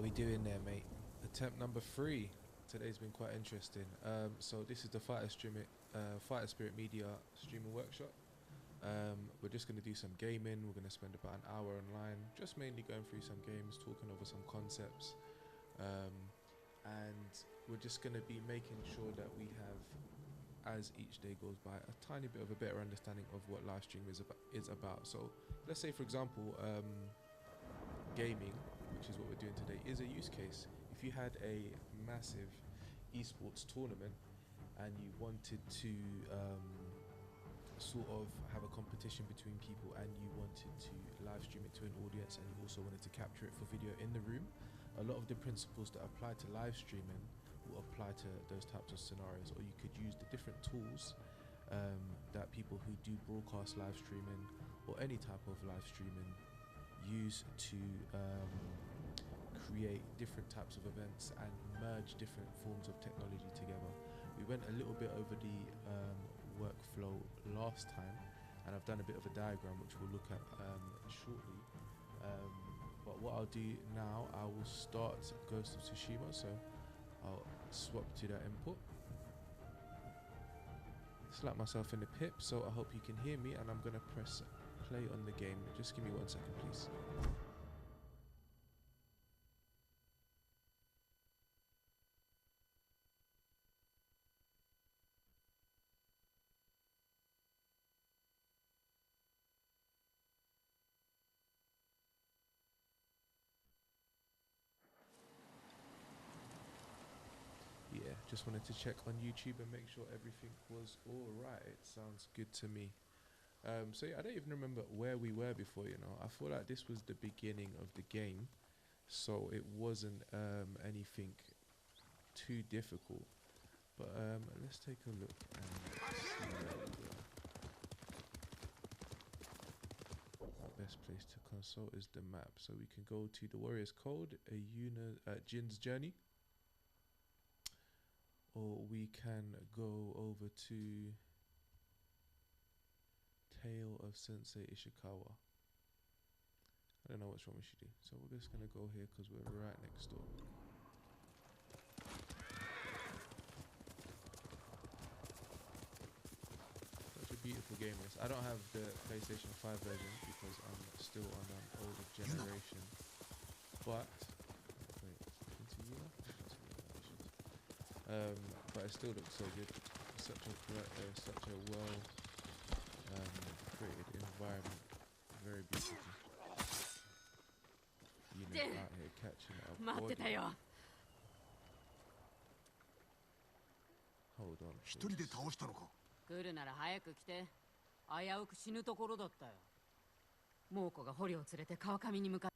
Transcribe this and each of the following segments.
How we doing there, mate? Attempt number 3. Today's been quite interesting. So this is the Fighter Spirit Media streaming workshop. We're just going to do some gaming. We're going to spend about an hour online, just mainly going through some games, talking over some concepts, and we're just going to be making sure that we have, as each day goes by, a tiny bit of a better understanding of what live stream is about. So let's say, for example, gaming, which is what we're doing today, is a use case. If you had a massive esports tournament and you wanted to sort of have a competition between people, and you wanted to live stream it to an audience, and you also wanted to capture it for video in the room, a lot of the principles that apply to live streaming will apply to those types of scenarios. Or you could use the different tools that people who do broadcast live streaming or any type of live streaming use to create different types of events and merge different forms of technology together. We went a little bit over the workflow last time, and I've done a bit of a diagram which we'll look at shortly. But what I'll do now, I will start Ghost of Tsushima, so I'll swap to that input. Slap myself in the pip, so I hope you can hear me, and I'm gonna press play on the game. Just give me 1 second, please. Yeah, just wanted to check on YouTube and make sure everything was alright. It sounds good to me. So yeah, I don't even remember where we were before, you know. I feel like this was the beginning of the game, so it wasn't anything too difficult. But let's take a look and see where we were. Our best place to consult is the map, so we can go to the Warrior's Code, Jin's Journey, or we can go over to Tale of Sensei Ishikawa. I don't know which one we should do, so we're just gonna go here because we're right next door. Such a beautiful game this. I don't have the PlayStation 5 version because I'm still on an older generation. But wait, continue. But it still looks so good. It's such a well created environment. Very beautiful. You know, out here catching up. Hold on. 一人で倒したのか。来るなら早く来て。危うく死ぬところだったよ。猛虎が捕虜を連れて川上に向かっ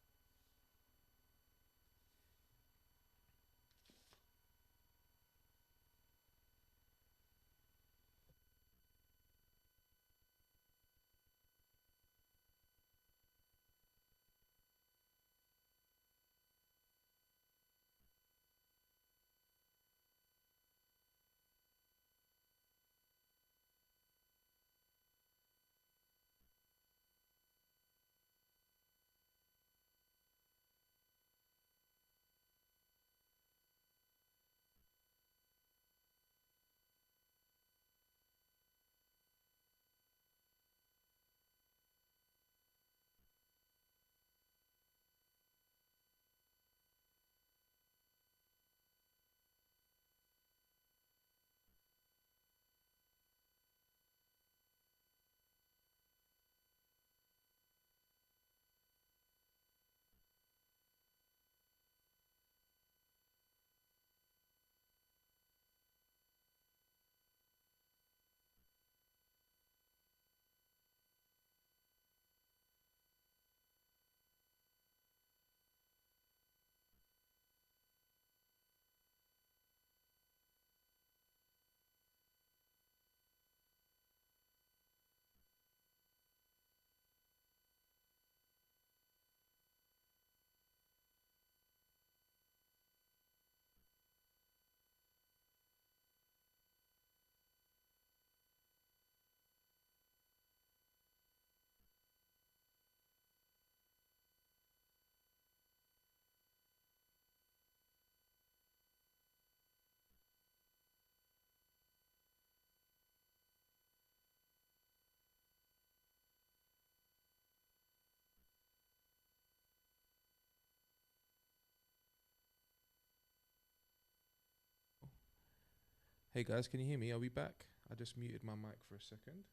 Hey guys, can you hear me? Are we back? I just muted my mic for a second.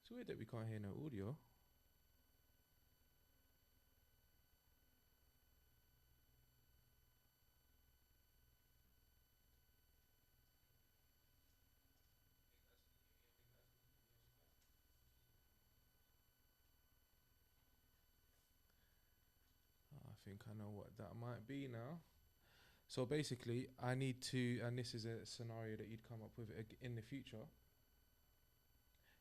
It's weird that we can't hear no audio. I think I know what that might be now. So basically, I need to, and this is a scenario that you'd come up with in the future.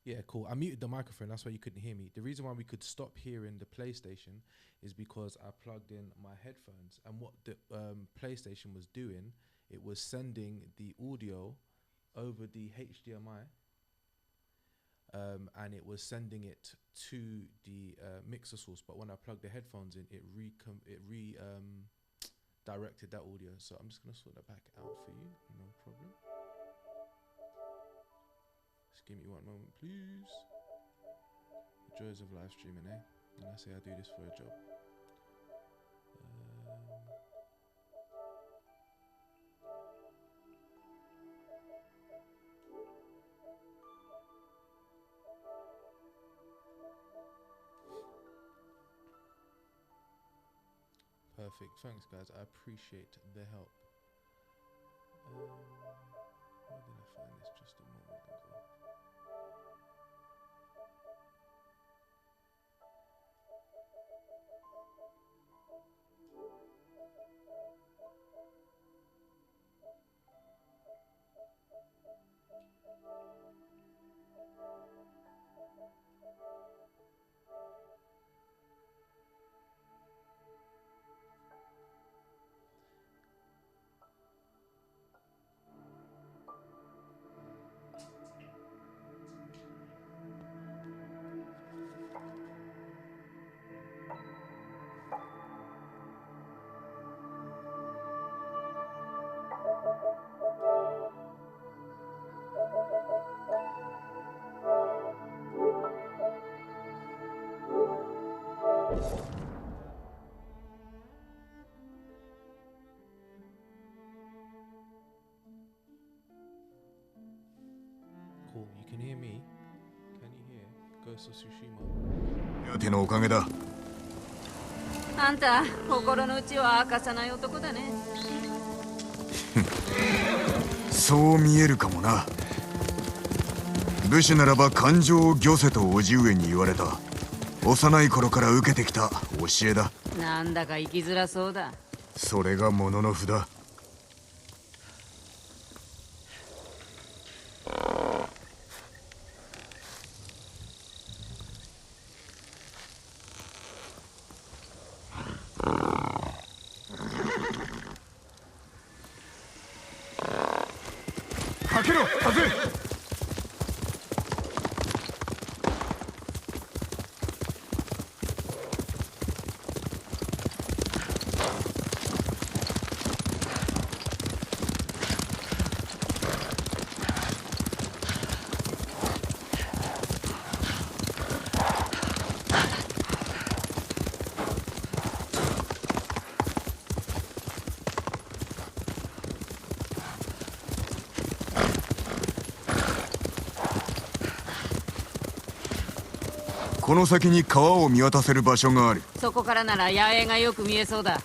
Yeah, cool. I muted the microphone, that's why you couldn't hear me. The reason why we could stop hearing the PlayStation is because I plugged in my headphones, and what the PlayStation was doing, it was sending the audio over the HDMI, and it was sending it to the mixer source. But when I plugged the headphones in, it directed that audio. So I'm just gonna sort that back out for you, no problem. Just give me one moment, please. The joys of live streaming, eh? And I say I do this for a job. Perfect. Thanks, guys. I appreciate the help. Where did I find this? Just a moment ago. Cool, you can hear me. Can you hear Ghost of Tsushima? やてのおかげだ。あんた心の内は明かさない男だね。そう見えるかもな。武士ならば感情を御せと叔父上に言われた。幼い頃から受けてきた教えだ。なんだか生きづらそうだ。それがものの札。かけろ、風！この先に川を見渡せる場所がある。そこからなら野営がよく見えそうだ。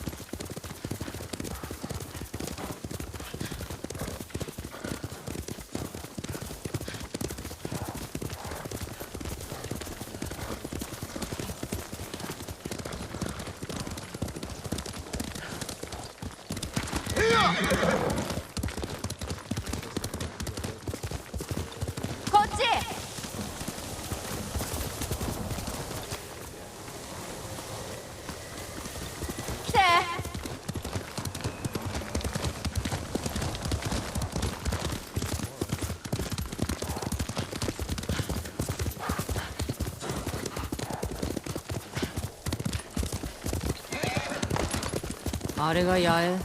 こっち！来て！あれが八重？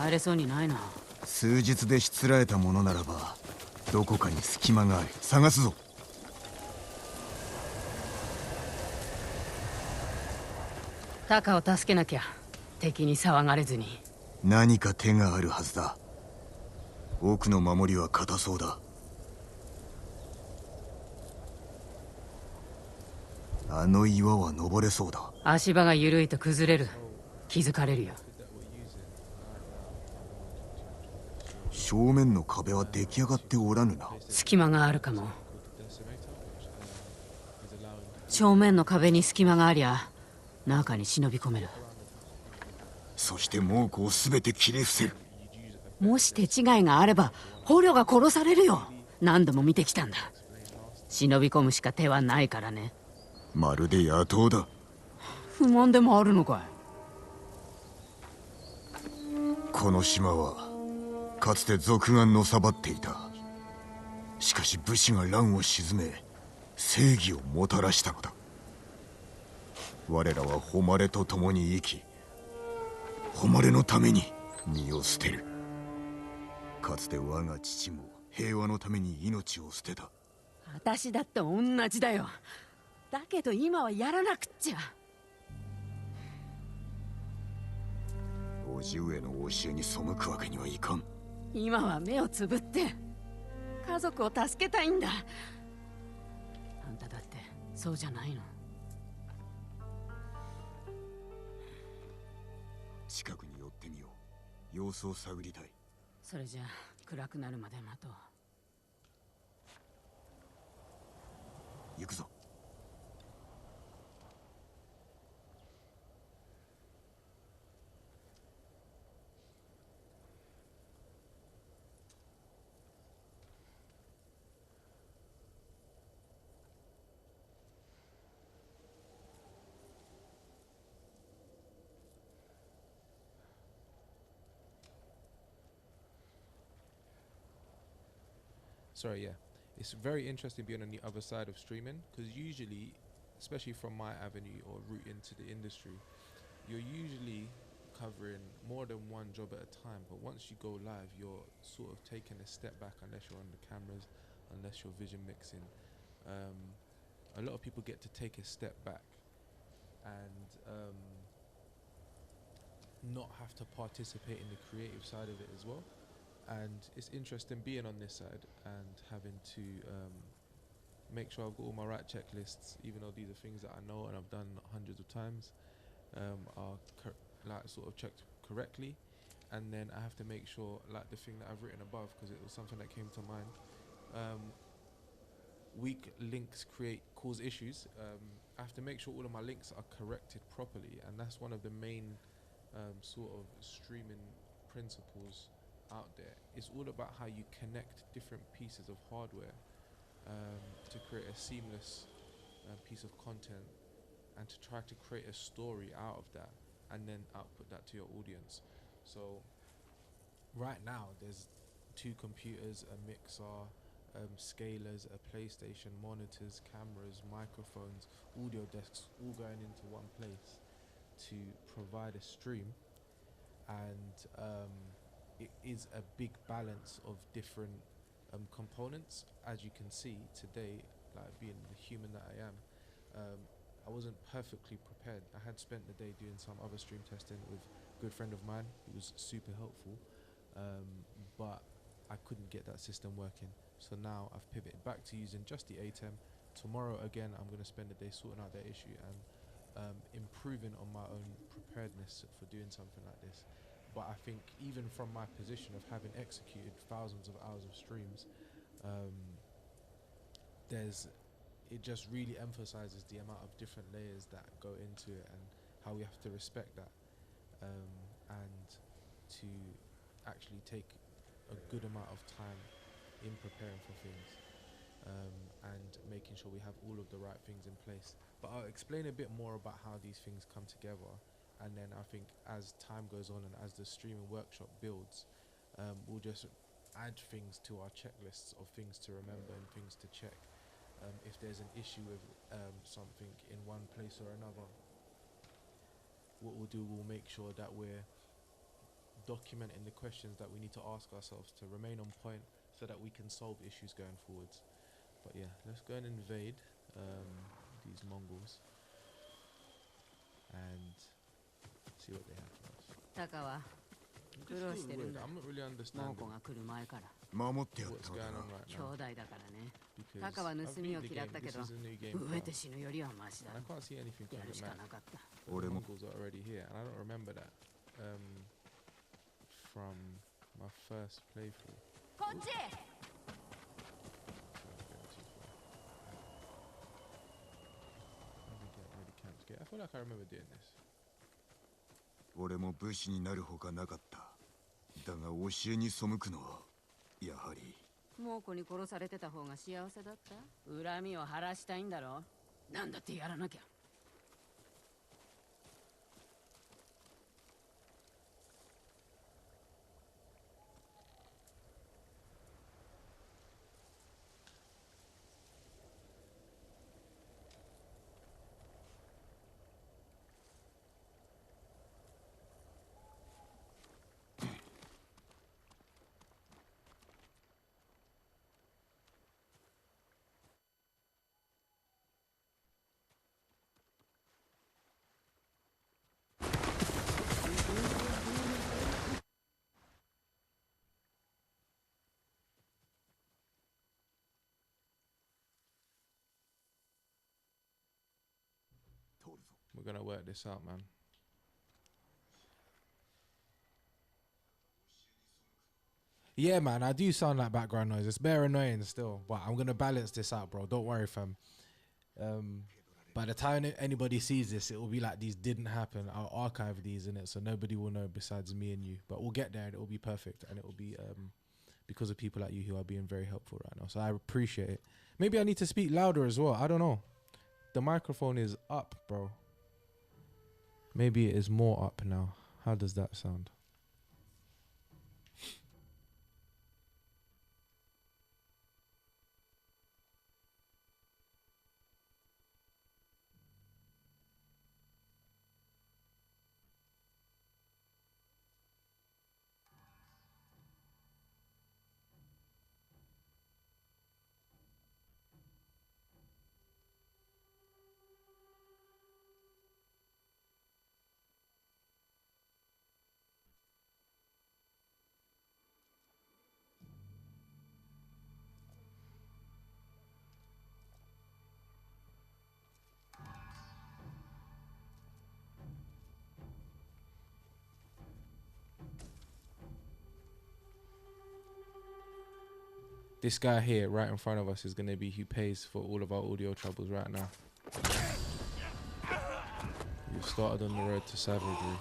帰れそうにないな。数日でしつらえたものならばどこかに隙間がある。探すぞ。タカを助けなきゃ。敵に騒がれずに。何か手があるはずだ。奥の守りは固そうだ。あの岩は登れそうだ。足場が緩いと崩れる。気づかれるよ。 That we're using right now. 正面の壁は出来上がっておらぬな。隙間があるかも。 Called the Decimator, which is allowing 正面の壁に隙間がありゃ中に忍び込める。そして猛虎を全て切り伏せる。もし手違いがあれば捕虜が殺されるよ。何度も見てきたんだ。忍び込むしか手はないからね。まるで野党だ。不満でもあるのかい。この島はかつて賊がのさばっていた。しかし武士が乱を鎮め正義をもたらしたのだ。我らは誉れと共に生き、誉れのために身を捨てる。かつて我が父も平和のために命を捨てた。私だって同じだよ。だけど今はやらなくっちゃ。叔父上の教えに背くわけにはいかん。今は目をつぶって家族を助けたいんだ。あんただってそうじゃないの。近くに寄ってみよう。様子を探りたい。それじゃあ暗くなるまで待とう。行くぞ。Sorry, yeah. It's very interesting being on the other side of streaming, because usually, especially from my avenue or route into the industry, you're usually covering more than one job at a time. But once you go live, you're sort of taking a step back unless you're on the cameras, unless you're vision mixing. A lot of people get to take a step back and not have to participate in the creative side of it as well. And it's interesting being on this side and having to make sure I've got all my right checklists, even though these are things that I know and I've done hundreds of times, are like sort of checked correctly. And then I have to make sure, like the thing that I've written above, because it was something that came to mind, weak links cause issues. I have to make sure all of my links are corrected properly, and that's one of the main sort of streaming principles out there. It's all about how you connect different pieces of hardware to create a seamless piece of content, and to try to create a story out of that and then output that to your audience. So right now there's 2 computers, a mixer, scalers, a PlayStation, monitors, cameras, microphones, audio desks, all going into one place to provide a stream. And it is a big balance of different components. As you can see today, like being the human that I am, I wasn't perfectly prepared. I had spent the day doing some other stream testing with a good friend of mine who was super helpful, but I couldn't get that system working. So now I've pivoted back to using just the ATEM. Tomorrow again I'm going to spend the day sorting out that issue and improving on my own preparedness for doing something like this. But I think even from my position of having executed thousands of hours of streams, it just really emphasizes the amount of different layers that go into it and how we have to respect that, and to actually take a good amount of time in preparing for things, and making sure we have all of the right things in place. But I'll explain a bit more about how these things come together, and then I think as time goes on and as the streaming workshop builds, we'll just add things to our checklists of things to remember and things to check. If there's an issue with something in one place or another, what we'll do, we'll make sure that we're documenting the questions that we need to ask ourselves to remain on point so that we can solve issues going forwards. But yeah, let's go and invade these Mongols and see what they have for us. タカは苦労してるん Weird. だ。 I'm not really 猛 understanding 虎が来る前から。守ってやっ what's たの going だ on な。 right 兄 now. 弟だからね。 Because タカは I've 盗み beat を the 嫌っ game. たけ This ど、 is a new game. 飢え for て us. 死ぬよりはマシだ And。I can't see anything や from る the しか map. なかった。 But the Oremo. Mongols are already here, and I don't remember that from my first playthrough. こっち。 So I'm going too far. How do we get ready camps gate? I feel like I remember doing this. 俺も武士になるほかなかった。だが教えに背くのはやはり。猛虎に殺されてた方が幸せだった？恨みを晴らしたいんだろ？なんだってやらなきゃ。We're gonna work this out, man. Yeah, man, I do sound like background noise. It's bare annoying still, but I'm gonna balance this out, bro. Don't worry, fam. By the time anybody sees this, it will be like these didn't happen. I'll archive these in it, so nobody will know besides me and you. But we'll get there, and it will be perfect, and it will be because of people like you who are being very helpful right now. So I appreciate it. Maybe I need to speak louder as well. I don't know. The microphone is up, bro. Maybe it is more up now. How does that sound? This guy here, right in front of us, is going to be who pays for all of our audio troubles right now. We've started on the road to savagery.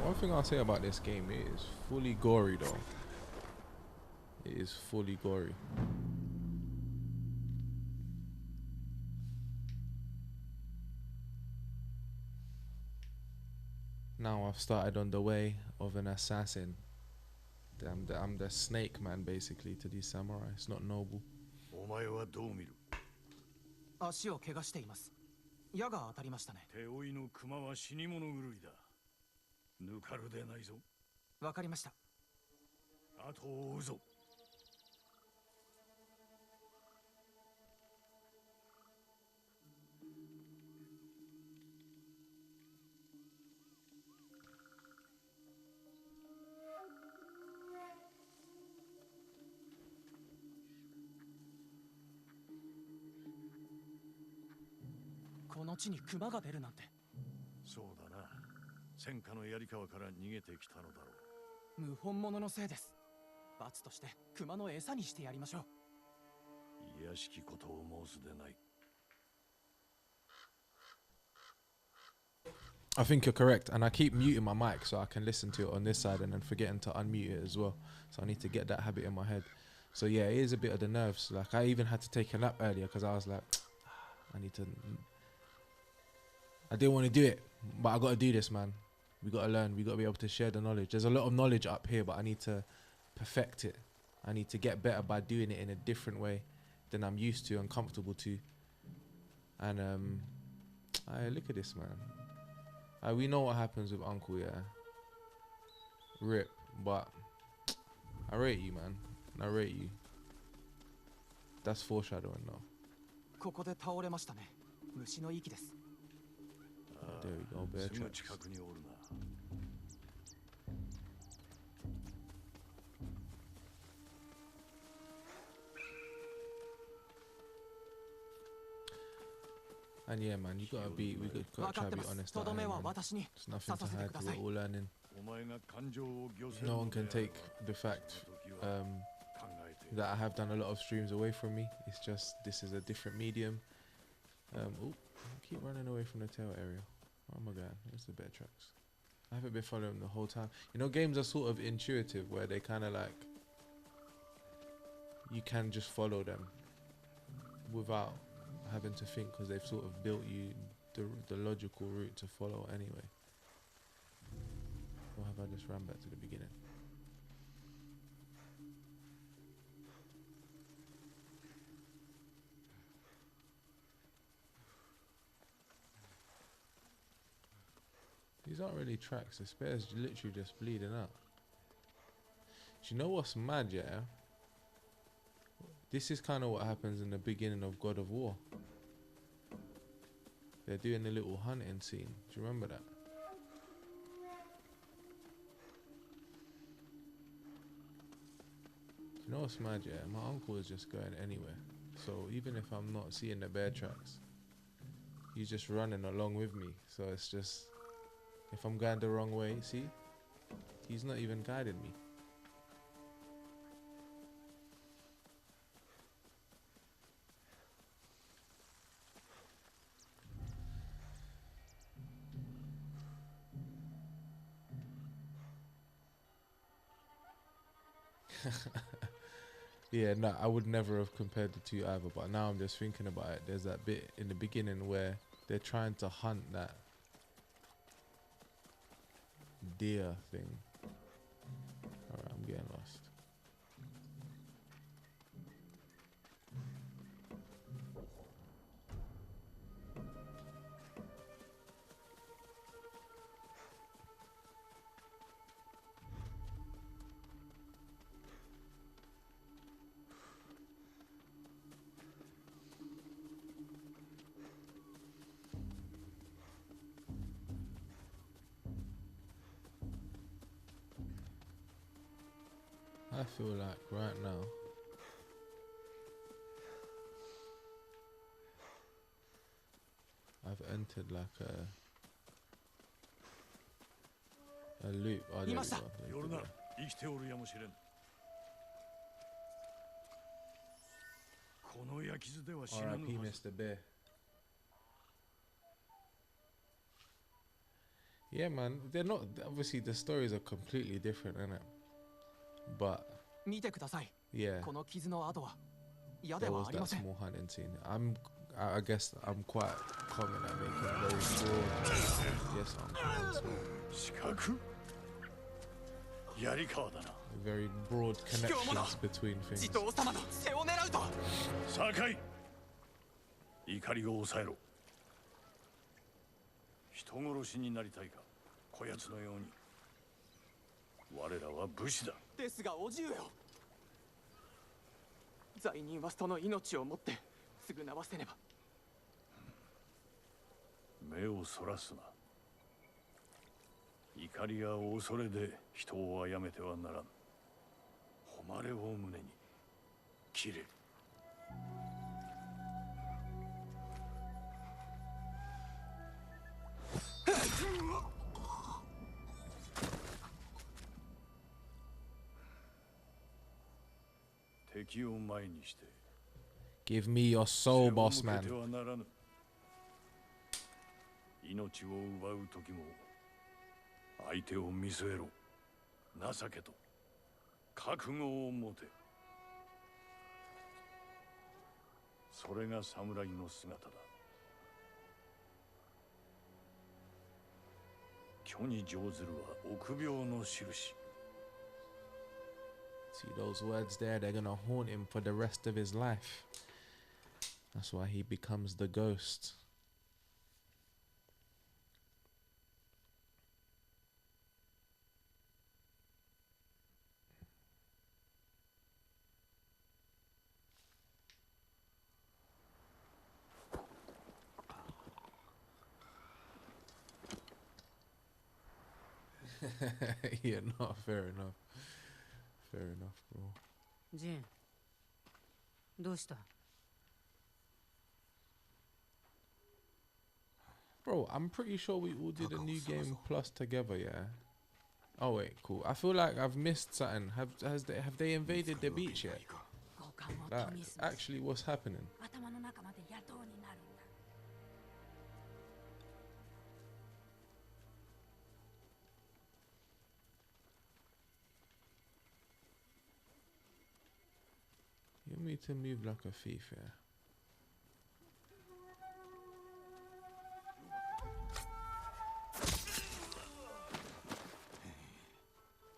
One thing I'll say about this game, it is fully gory though. It is fully gory. Now I've started on the way of an assassin. I'm the snake man basically to these samurai. It's not noble. お前はどう見る？足を怪我しています。矢が当たりましたね。手負いの熊は死に物狂いだ。ぬかるでないぞ。わかりました。後を追うぞ。この地に熊が出るなんて。そうだな。戦火の槍川から逃げてきたのだろう。無本物のせいです。罰として熊の餌にしてやりましょう。いやしきことを申すでない。I think you're correct, and I keep muting my mic so I can listen to it on this side and then forgetting to unmute it as well. So I need to get that habit in my head. So yeah, it is a bit of the nerves. Like I even had to take a nap earlier because I was like, I need to. I didn't want to do it, but I got to do this, man. We got to learn. We got to be able to share the knowledge. There's a lot of knowledge up here, but I need to perfect it. I need to get better by doing it in a different way than I'm used to and comfortable to. And look at this, man. We know what happens with Uncle, yeah. Rip, but I rate you, man. I rate you. That's foreshadowing, though. ここで倒れましたね。虫の息です。 There we go, bear すぐ tracks. 近くにおるな。 And yeah, man, we gotta try to be honest out here, man. There's nothing to hide, we're all learning. お前が感情を御せる No の one であ can れば take the fact その時は 考えて that I have done a lot of streams away from me. It's just, this is a different medium. I keep running away from the tail area. Oh my god, where's the bear tracks? I haven't been following them the whole time. You know, games are sort of intuitive where they kind of like, you can just follow them without having to think, because they've sort of built you the logical route to follow anyway. Or have I just ran back to the beginning? These aren't really tracks, the spear's literally just bleeding out. Do you know what's mad, yeah? This is kind of what happens in the beginning of God of War. They're doing a little hunting scene. Do you remember that? Do you know what's mad, yeah? My uncle is just going anywhere. So even if I'm not seeing the bear tracks, he's just running along with me. So it's just, if I'm going the wrong way, see? He's not even guiding me. Yeah, no, I would never have compared the two either, but now I'm just thinking about it. There's that bit in the beginning where they're trying to hunt that deer thing. Alright, I'm getting lost. I feel like right now I've entered like a loop. Oh, there we go. There's 夜 the な bear. 生きておるやもしれん。この焼き傷では死なぬ R.I.P. はず。 Mr. Bear. Yeah, man. They're not. Obviously, the stories are completely different, innit? But 見てください。 yeah, この傷の跡は嫌で there は was ありま that せん。 small hunting scene. I guess I'm quite common at making very broad. Yes, I'm common. 四角槍川だな。 Very broad connections between 地 things. 頭様の背を狙うと。酒井怒りを抑えろ。人殺しになりたいか、こやつのように。我らは武士だ。ですがおじゅうよ。罪人はその命をもって償わせねば。目をそらすな。怒りや恐れで人を殺めてはならん。誉れを胸に切れ。敵を前にして。 Give me your soul, 背を boss 向 man. けてはならぬ。命を奪う時も相手を見据えろ。情けと覚悟を持て。それが侍の姿だ。虚に乗ずるは臆病の印。 See those words there, they're gonna haunt him for the rest of his life. That's why he becomes the ghost. Yeah, no, fair enough. Fair enough, bro. ジン、どうした？ Bro, I'm pretty sure we all did a new game plus together, yeah. Oh wait, cool. I feel like I've missed something. Have they invaded the beach yet? 交換を Like, 研ぎ澄まし actually, what's happening? 頭の中まで野党になるんだ。 You want me to move like a thief, yeah?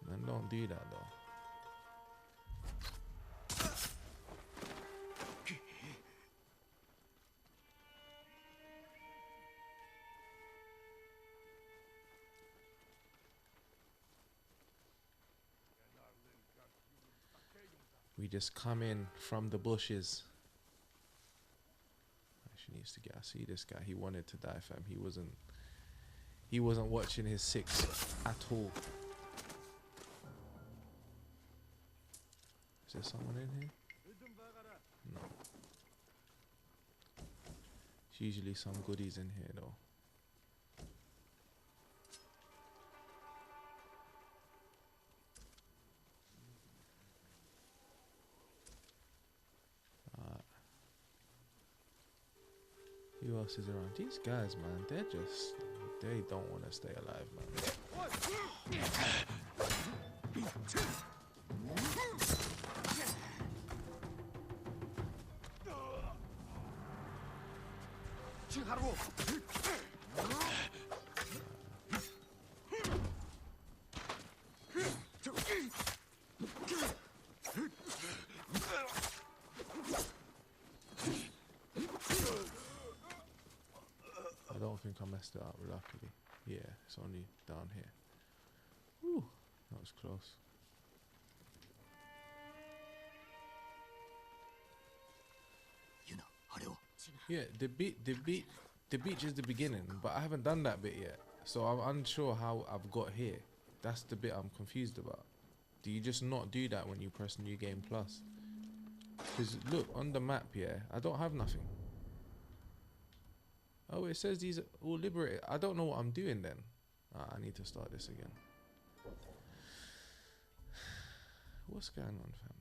Man, don't do that though. We just come in from the bushes. Actually needs to get. I see this guy. He wanted to die, fam. He wasn't watching his six at all. Is there someone in here? No. There's usually some goodies in here though. Who else is around? These guys, man, they don't want to stay alive, man. I don't think I messed it up, luckily. Yeah, it's only down here. Whew, that was close. Yeah, the beach is the beginning, but I haven't done that bit yet. So I'm unsure how I've got here. That's the bit I'm confused about. Do you just not do that when you press New Game Plus? Because look, on the map, yeah, I don't have nothing. Oh, it says these are all liberated. I don't know what I'm doing then. I need to start this again. What's going on, fam?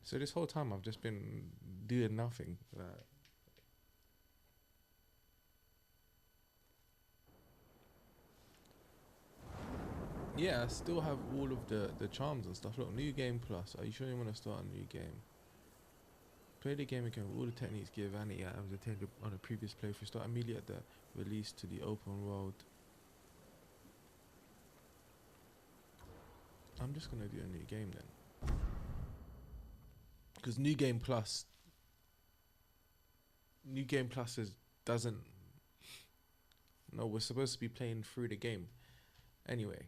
So this whole time I've just been doing nothing. Yeah, I still have all of the charms and stuff. Look, New Game Plus. Are you sure you want to start a new game? Play the game again with all the techniques give any items attained on a previous playthrough. Start immediately at the release to the open world. I'm just gonna do a new game then. Because New Game Plus doesn't. No, we're supposed to be playing through the game. Anyway.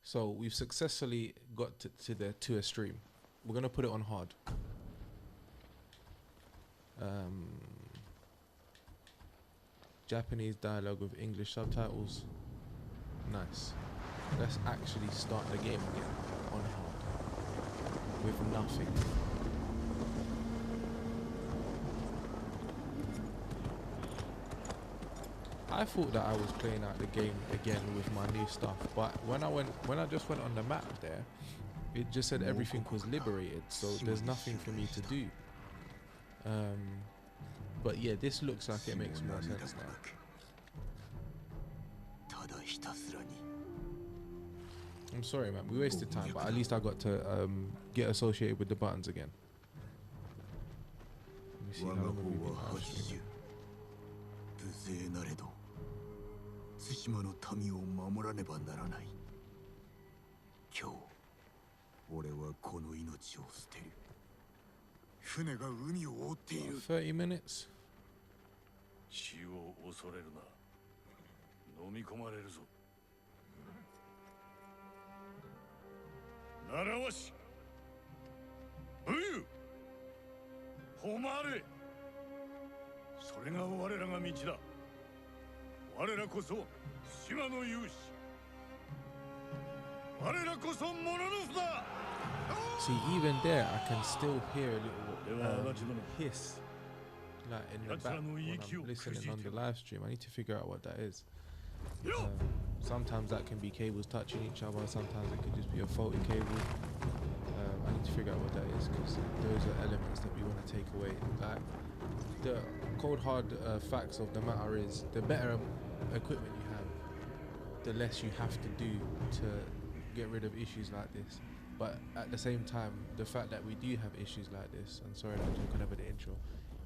So we've successfully got to a stream. We're gonna put it on hard. Japanese dialogue with English subtitles. Nice. Let's actually start the game again on hard with nothing. I thought that I was playing out the game again with my new stuff, but when I just went on the map there, it just said everything was liberated, so there's nothing for me to do. But yeah, this looks like it makes more sense now. I'm sorry, man. We wasted time, but at least I got to get associated with the buttons again. Let me see how long we've been live streaming. 対馬の民を守らねばならない。今日、俺はこの命を捨てる。船が海を覆っている。30 minutes? 死を恐れるな。飲み込まれるぞ。習わし。武勇。誉れ。それが我らが道だ。我らこそ島の勇士。我らこそモノノフだ。 See, even there, I can still hear a little hiss, like in the back when I'm listening on the live stream. I need to figure out what that is. Sometimes that can be cables touching each other. Sometimes it could just be a faulty cable. I need to figure out what that is because those are elements that we want to take away. Like the cold hard facts of the matter is, the better equipment you have, the less you have to do to get rid of issues like this. But at the same time, the fact that we do have issues like this, and sorry that I'm talking over the intro,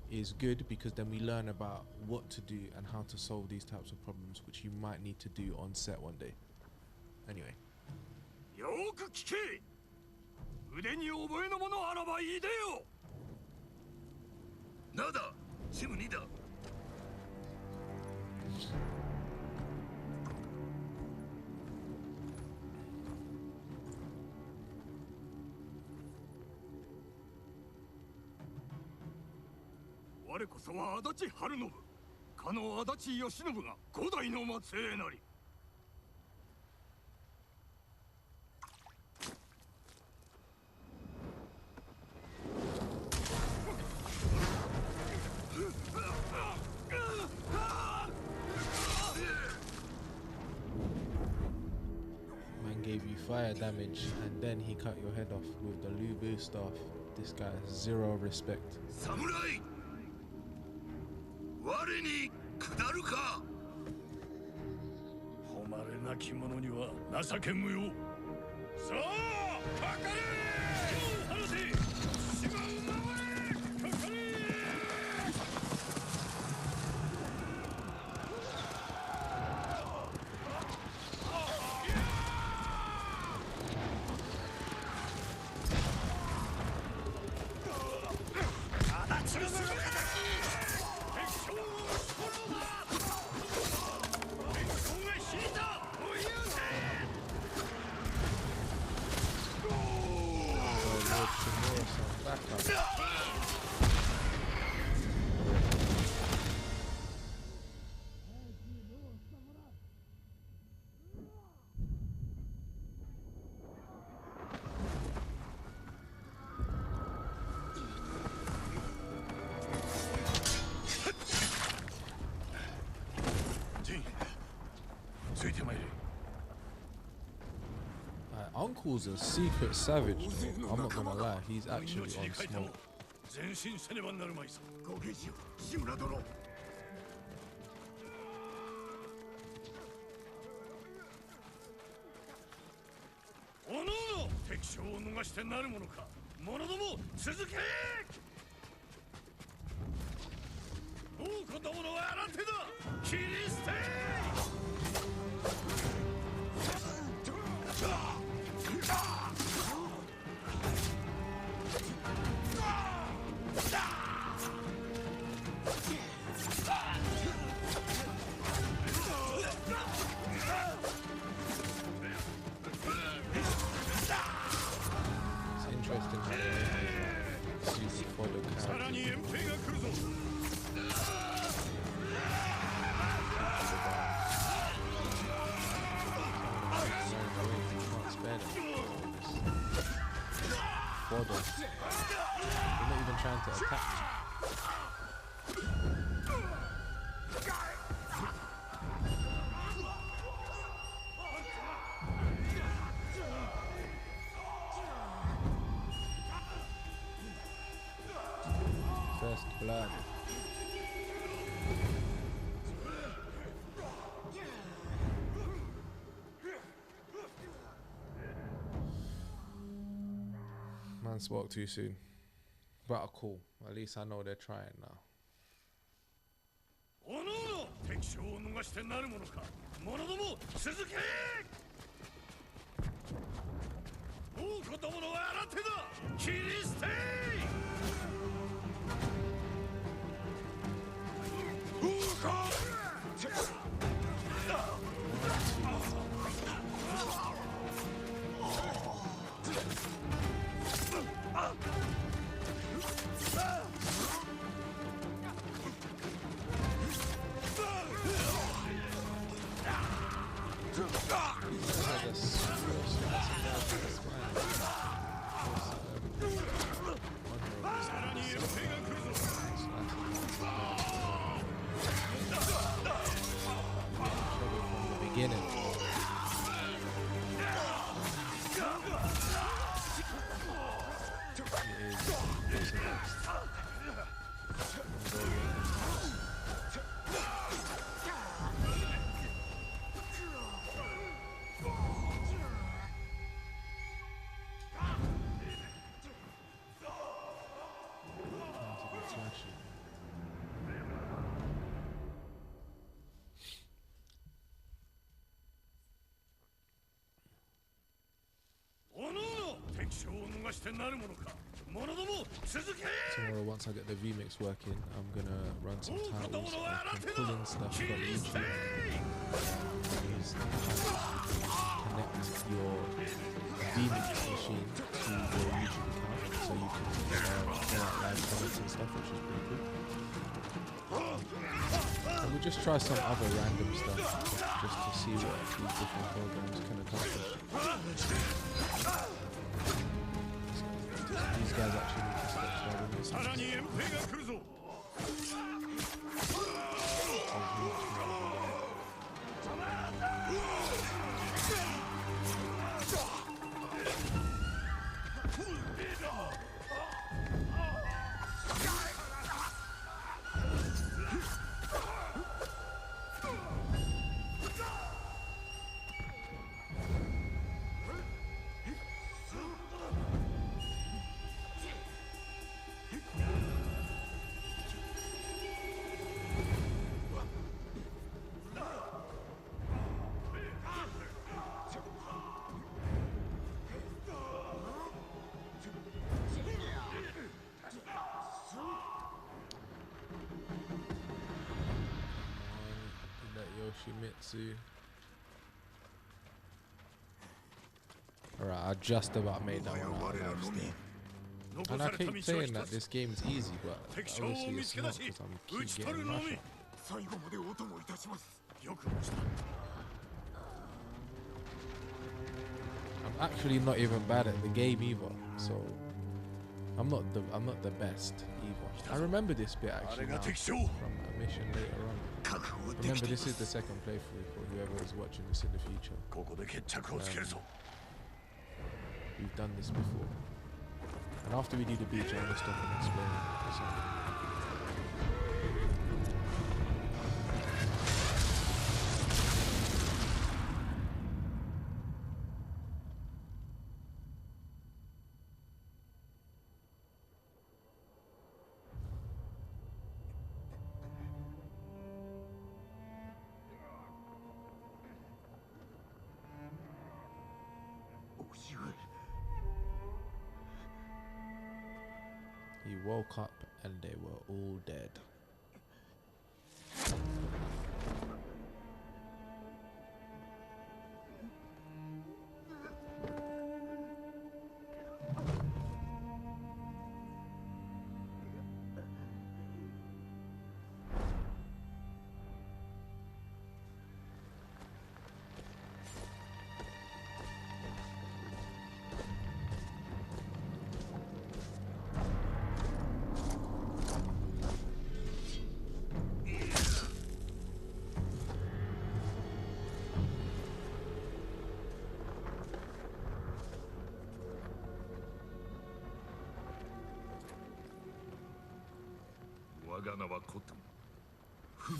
is good because then we learn about what to do and how to solve these types of problems, which you might need to do on set one day. Anyway. よく聞け。腕に覚えのものあらばいでよ。なんだ、シムニだ。我こそは足立晴信。かの足立義信が五代の末裔なり。Man gave you fire damage and then he cut your head off with the Lubu staff. This guy has zero respect. 侍。我に下るか。誉れなき者には情け無用。さあ、かかれ。離せ。島を守れ。かかれ。Uncle's a secret savage, though. I'm not gonna lie, he's actually on smoke. 前進せねばなるまいぞ。ご決心、志村殿。おのおの敵将を逃してなるものか。者ども続け。王子どもの新手だ。切り捨て。さらに援兵が来るぞ。They're not even trying to attack me. First blood. Man spoke too soon. But cool. At least I know they're trying now. おのおの敵将を逃してなるものか。者ども続け。王子どもの新手だ。切り捨て。what's next. Time to be flashy. おのおの敵将を逃してなるものか者ども続け Tomorrow, once I get the VMix working, I'm gonna run some titles. I can pull in stuff from YouTube. Use connect your VMix machine to your YouTube account, so you can throw out live comments and stuff, which is pretty cool. And we'll just try some other random stuff, just to see what these different programs can accomplish. These guys actually need to stop struggling. さらに遠兵が来るぞ Yoshimitsu. Alright, I just about made that one out of life still. And I keep saying that this game's easy, but obviously it's not because I'm keep getting mashed up. 最後までお供いたします よくした I'm actually not even bad at the game either, so I'm not the best either. I remember this bit あ actually れ now が敵将 from a mission later on. 覚悟で Remember, きていま this is the す second playthrough for whoever is watching this in the future. ここで決着をつけるぞ We've done this before. And after we do the beach, I'm gonna stop and explain it. So, he woke up and they were all dead.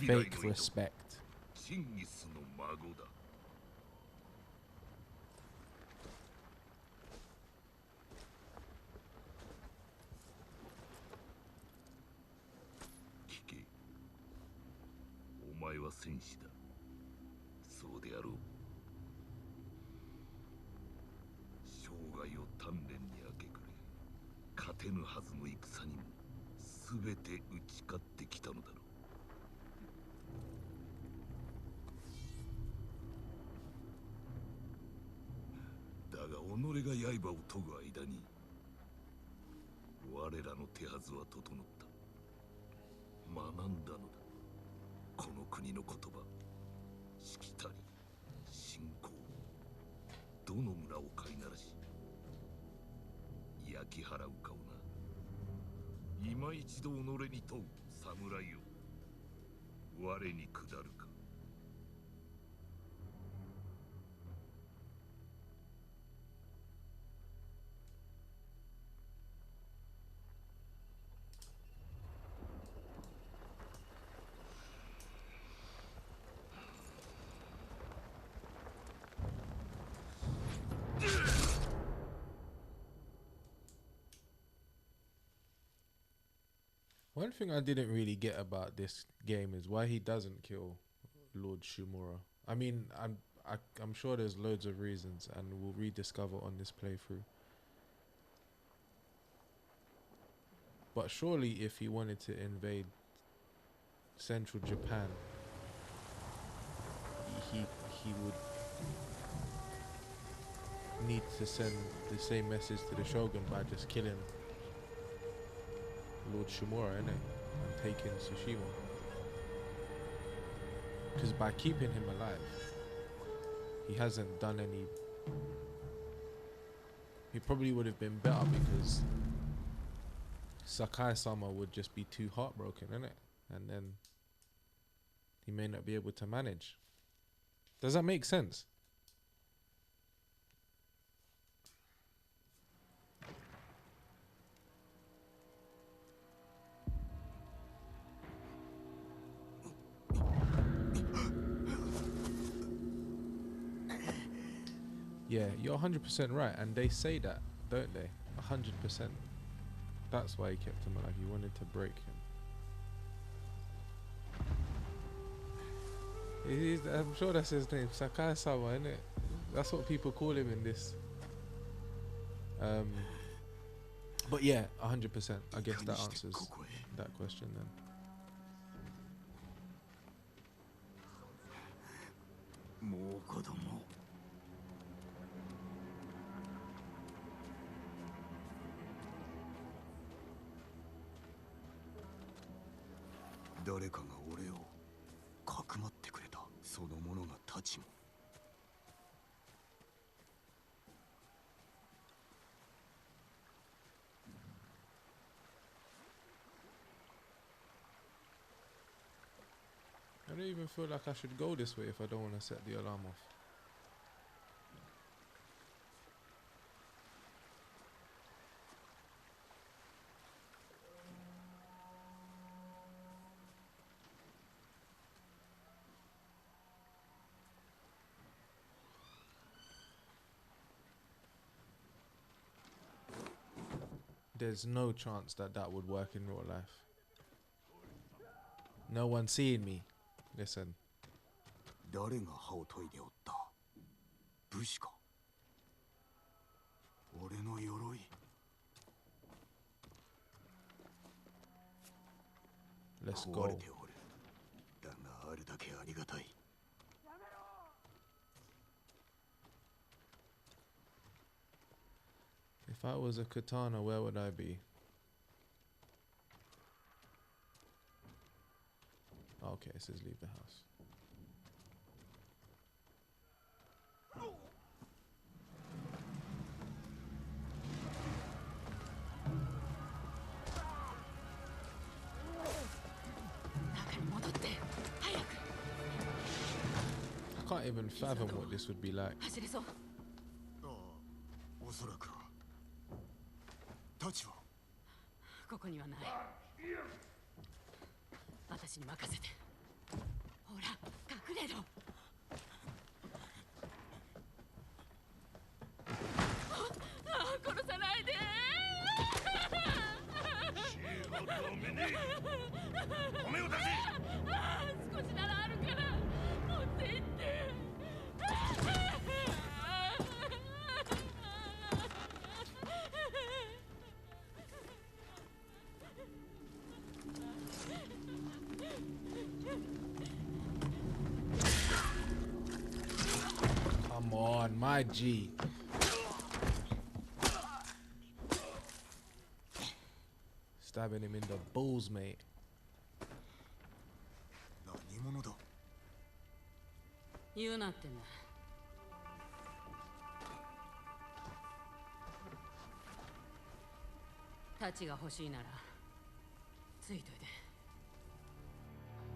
Fake respect. チンギスの孫だ聞けお前は戦士だそうであろう生涯を鍛錬に明け暮れ勝てぬはずの戦にも全て打ち勝ってきたのだろうだが己が刃を研ぐ間に我らの手はずは整った学んだのだこの国の言葉しきたり信仰どの村を飼いならし焼き払うかをな今一度己に問う侍よ我に下るか One thing I didn't really get about this game is why he doesn't kill Lord Shimura. I mean, I'm sure there's loads of reasons, and we'll rediscover on this playthrough. But surely, if he wanted to invade central Japan, he would need to send the same message to the Shogun by just killing Lord Shimura, innit? And taking Tsushima. Because by keeping him alive, he hasn't done any. He probably would have been better because Sakai-sama would just be too heartbroken, innit? And then he may not be able to manage. Does that make sense? Yeah, you're 100% right, and they say that, don't they? 100%. That's why he kept him alive. He wanted to break him. I'm sure that's his name, Sakai-sama, innit? That's what people call him in this. But yeah, 100%. I guess that answers that question then. もう子供誰かが俺をかくまってくれたその者がたちも I don't even feel like I should go this way if I don't want to set the alarm off. There's no chance that that would work in real life. No one seeing me. Listen. 誰が歯を研いでおった武士か俺の鎧 Let's 壊 go. れておるだがあるだけありがたい If I was a katana, where would I be? Okay, it says leave the house. I can't even fathom what this would be like. 走れそう。ああおそらく太刀はここにはない。私に任せて。ほら、隠れろ。ああ、殺さないで。米を出せ少しならあるから持って行って。Come on, my G. Stabbing him in the balls, mate. 何者だ言うなってんだ。太刀が欲しいならついといて。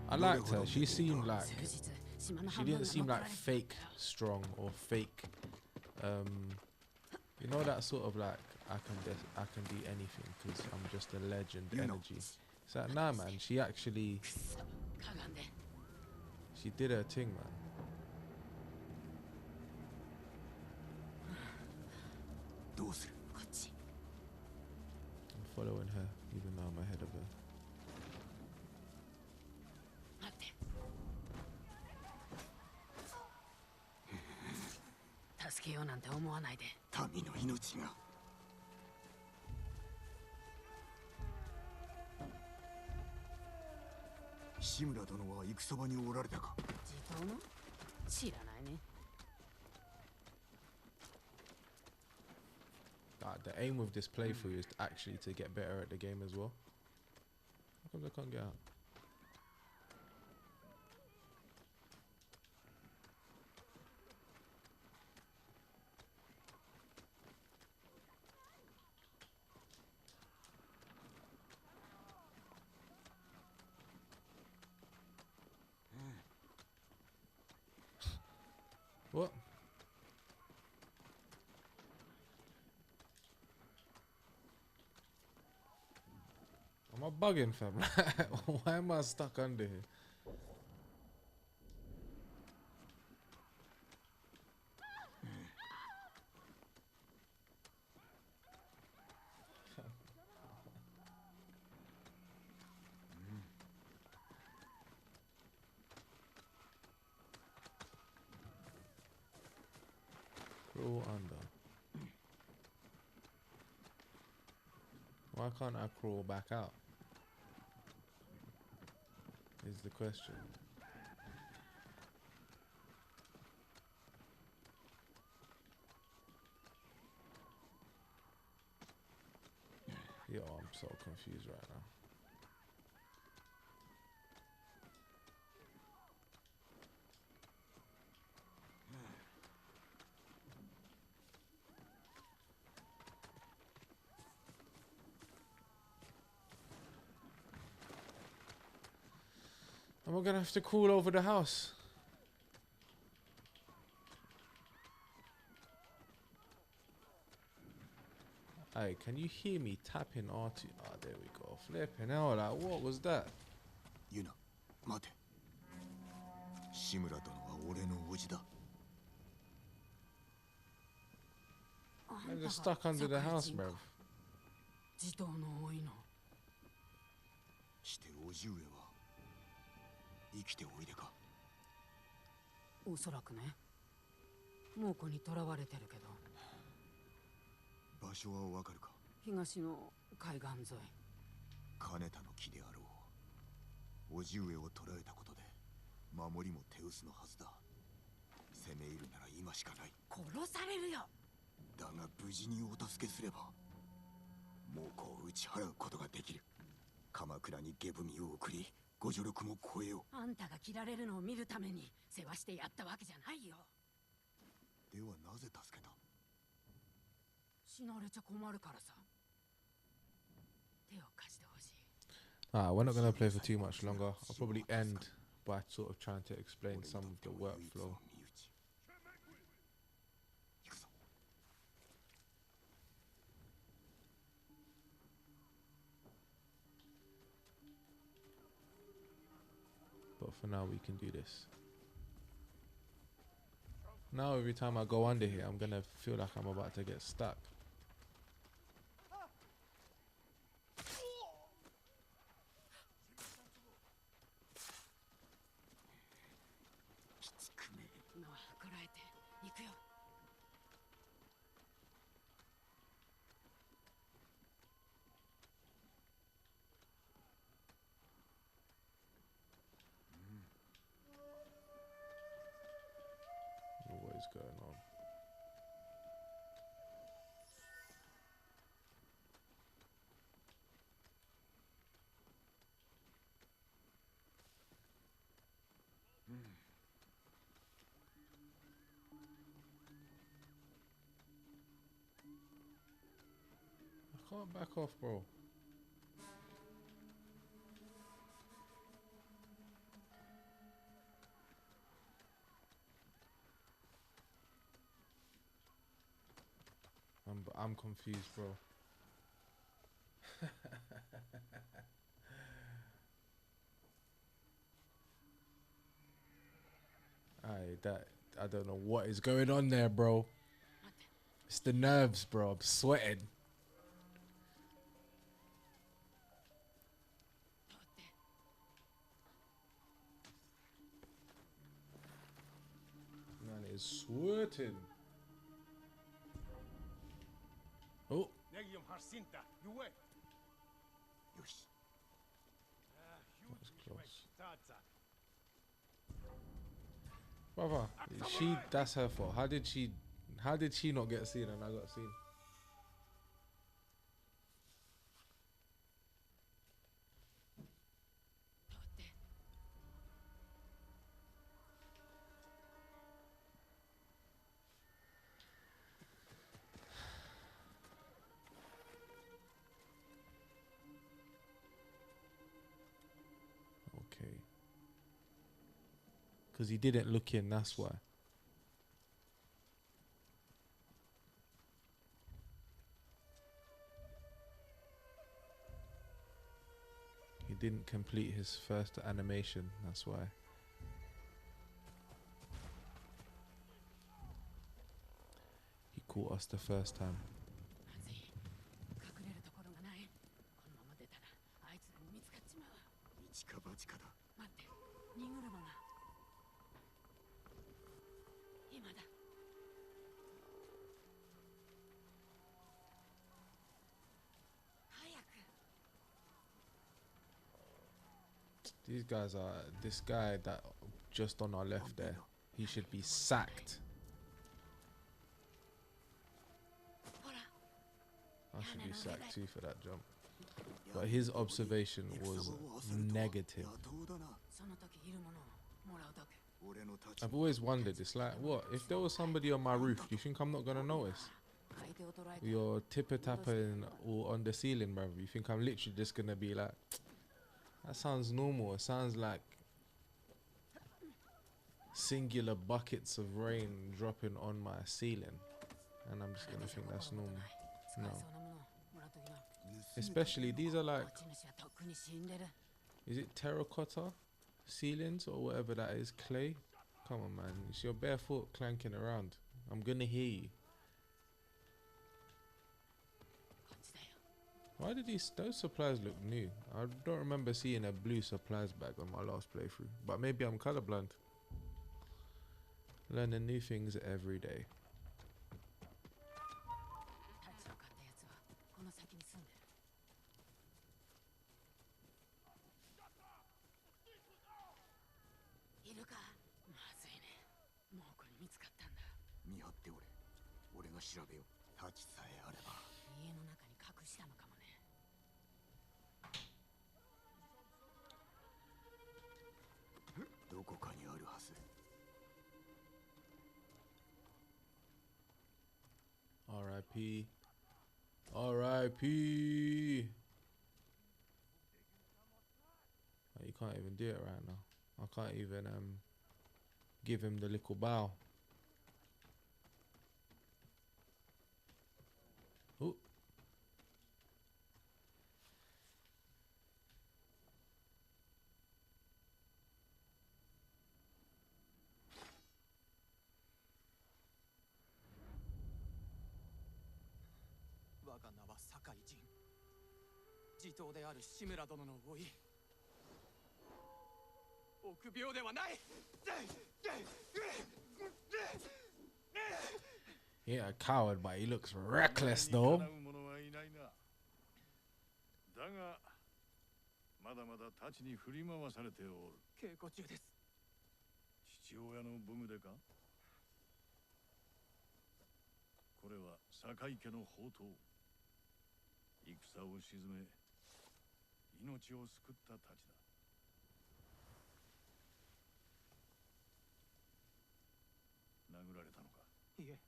I liked her. She seemed like 数日島の she 半分 didn't が seem 乗っ取ら like れて fake strong or fake. You know that sort of like I can be anything because I'm just a legend You know. energy. It's like nah, man. She actually かがんで。 she did her thing, man. どうするこっち。 I'm following her even though I'm ahead of her. けようなんて思わないで。民の命が。志村殿は戦場におられたか。地頭の知らないね。The aim with this playthrough is actually to get better at the game as well. How come I can't get out? What? Am I bugging, fam? Why am I stuck under here? Crawl under. Why can't I crawl back out? Is the question. Yo, I'm so confused right now. Am I gonna have to crawl over the house? Hey, can you hear me tapping R2? Oh, there we go. Flipping hell, like, what was that? ユナ、待て。志村殿は俺の叔父だ。I'm just stuck under the house, bro. 地頭の多いの。して叔父上は生きておいでか。おそらくね。猛虎に囚われてるけど。場所はわかるか。東の海岸沿い。金田の木であろう。叔父上を捕らえたことで守りも手薄のはずだ。攻め入るなら今しかない。殺されるよ。だが無事にお助けすれば猛虎を打ち払うことができる。鎌倉に下踏みを送りご助力も超えよあんたが切られるのを見るために世話してやったわけじゃないよ。う。ではなぜ助けた。死なれちゃ困るからさ。手を貸してほしい。We're not gonna play for too much longer. I'll probably end by sort of trying to explain some of the workflow. 行くぞ。 But for now, we can do this. Now, every time I go under here, I'm gonna feel like I'm about to get stuck. What is going on? I can't back off, bro. I'm confused, bro. I don't know what is going on there, bro. It's the nerves, bro. I'm sweating. Man is sweating. Oh, よし that was close. Brother, that's her fault. How did she not get seen and I got seen? Okay. Because he didn't look in, that's why. He didn't complete his first animation, that's why. He caught us the first time. まずい。隠れるところがない。このまま出たらあいつらに見つかっちまう。一か八かだ待って、荷車が。今だ。早く。 These guys are, this guy that just on our left there, he should be sacked. ほら。 I should be sacked too for that jump. But his observation was negative. その時いるものをもらうだけ。 俺の立 I've always wondered, it's like, what? If there was somebody on my roof, do you think I'm not going to notice? 相手を捉えて。 You're tipper-tapping all on the ceiling, bruv. You think I'm literally just going to be like, that sounds normal. It sounds like singular buckets of rain dropping on my ceiling. And I'm just going to think that's normal. 使え No. そうなものをもらっときな。 Especially, these are like, 持ち主はとっくに死んでる。 is it terracotta ceilings or whatever that is? Clay? Come on, man. It's your barefoot clanking around. I'm going to hear you. こっちだよ。 Why did those supplies look new? I don't remember seeing a blue supplies bag on my last playthrough, but maybe I'm colorblind. Learning new things every day. 立ちを買ったやつはこの先に住んでる。いるか。まずいね。もうこれ見つかったんだ。見張っておれ俺が調べよう立ちさえあれば家の中に隠したのかもね。 どこかにあるはず R.I.P. R.I.P. Oh, you can't even do it right now. I can't even give him the little bow. Ooh. Sakai-jin. 地頭である志村殿の老い。臆病ではない。 Yeah, a coward, but he looks reckless though. だがまだまだ太刀に振り回されておる。稽古中です。父親の武具でか。これは坂井家の宝刀。戦を鎮め命を救った太刀だ。殴られたのか。いえ。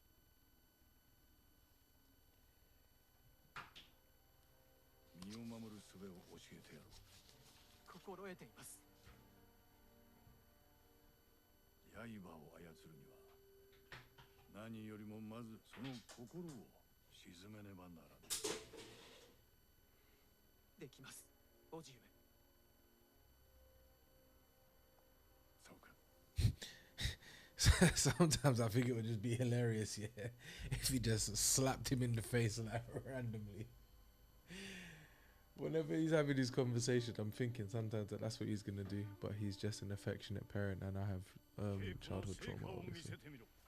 身を守る術を教えてやろう。心得ています。刃を操るには何よりもまずその心を鎮めねばならぬ。できます、叔父上。そうか。Sometimes I think it would just be hilarious, yeah, if he just slapped him in the face like randomly. Whenever he's having this conversation, I'm thinking sometimes that that's what he's gonna do, but he's just an affectionate parent, and I have childhood trauma, obviously.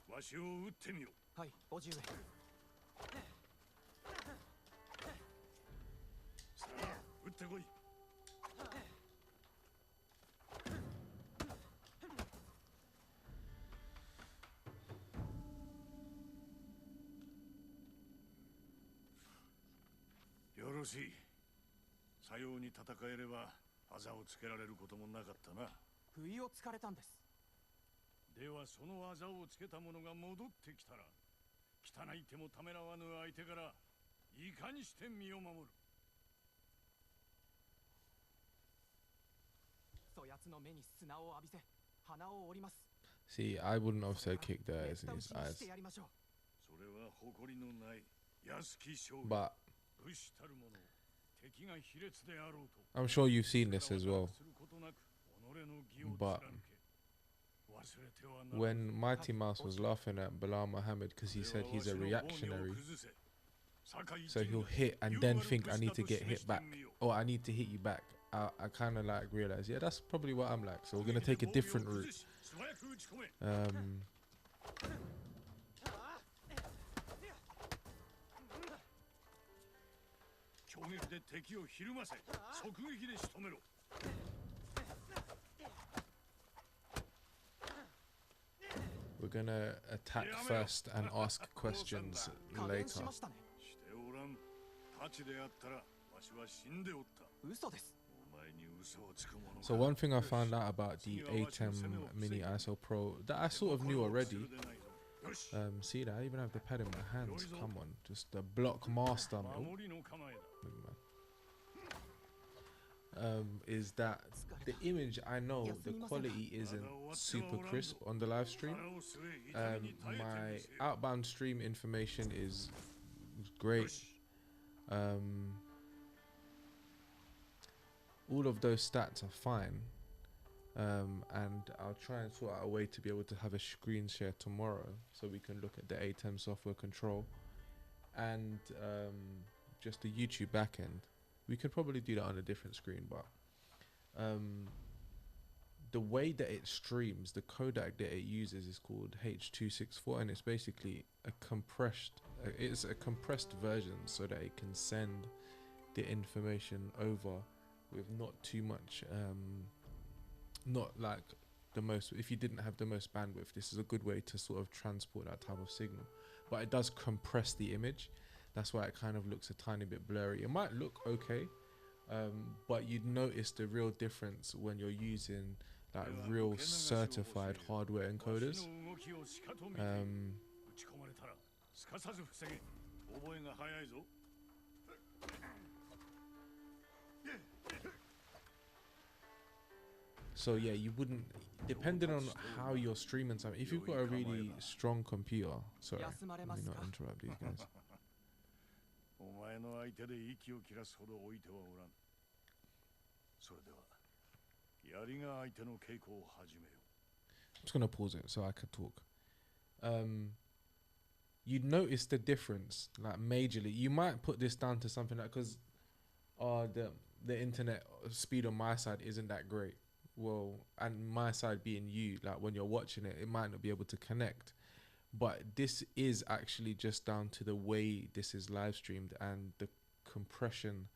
はい、叔父上。しい。さように戦えれば技をつけられることもなかったな。不意をつかれたんです。ではその技をつけた者が戻ってきたら、汚い手もためらわぬ相手からいかにして身を守る。そやつの目に砂を浴びせ鼻を折ります。 See, I wouldn't have said kick the ass in め his った打ちにし eyes. てやりましょう。それは誇りのない安き勝利。 But 武士たる者、敵が卑劣であろうと。 I'm sure you've seen this as well. することなく己の義を But 貫け。忘れてはならぬ。 when Mighty Mouse was laughing at Bilal Muhammad because he said he's a reactionary, so he'll hit and then think I need to get hit back or I need to hit you back, I kind of like realize, yeah, that's probably what I'm like. So we're gonna take a different route. Um, 攻撃で敵をひるませ、即撃で仕留めろ。 we're gonna attack first and ask questions 加減 later. しましたね。しておらん。太刀であったらわしは死んでおった。嘘です。お前に嘘をつく者が。 So one thing I found out about the A10 Mini ISO Pro that I sort of knew already. See that I even have the pad in my hands. Come on, just the block master. Oh, 守りの構えだ。 is that the image, I know the quality isn't super crisp on the live stream. My outbound stream information is great. All of those stats are fine. And I'll try and sort out a way to be able to have a screen share tomorrow so we can look at the A10 software control and just the YouTube backend. We could probably do that on a different screen, but the way that it streams, the codec that it uses is called H.264, and it's basically a compressed version so that it can send the information over with not too much not like the most, if you didn't have the most bandwidth, this is a good way to sort of transport that type of signal, but it does compress the image. That's why it kind of looks a tiny bit blurry. It might look okay, but you'd notice the real difference when you're using like real certified hardware encoders. 打ち込まれたらすかさず防げ。覚えが早いぞ。 So yeah, you wouldn't, depending on how you're streaming something, if you've got a really strong computer, sorry, let me not interrupt these guys. お前の相手で息を切らすほど置いてはおらん。それでは、槍が相手の稽古を始めよう。 I'm just gonna pause it so I could talk. You'd notice the difference, like majorly. You might put this down to something like because the internet speed on my side isn't that great. Well, and my side being you, like when you're watching it, it might not be able to connect. But this is actually just down to the way this is live streamed and the compression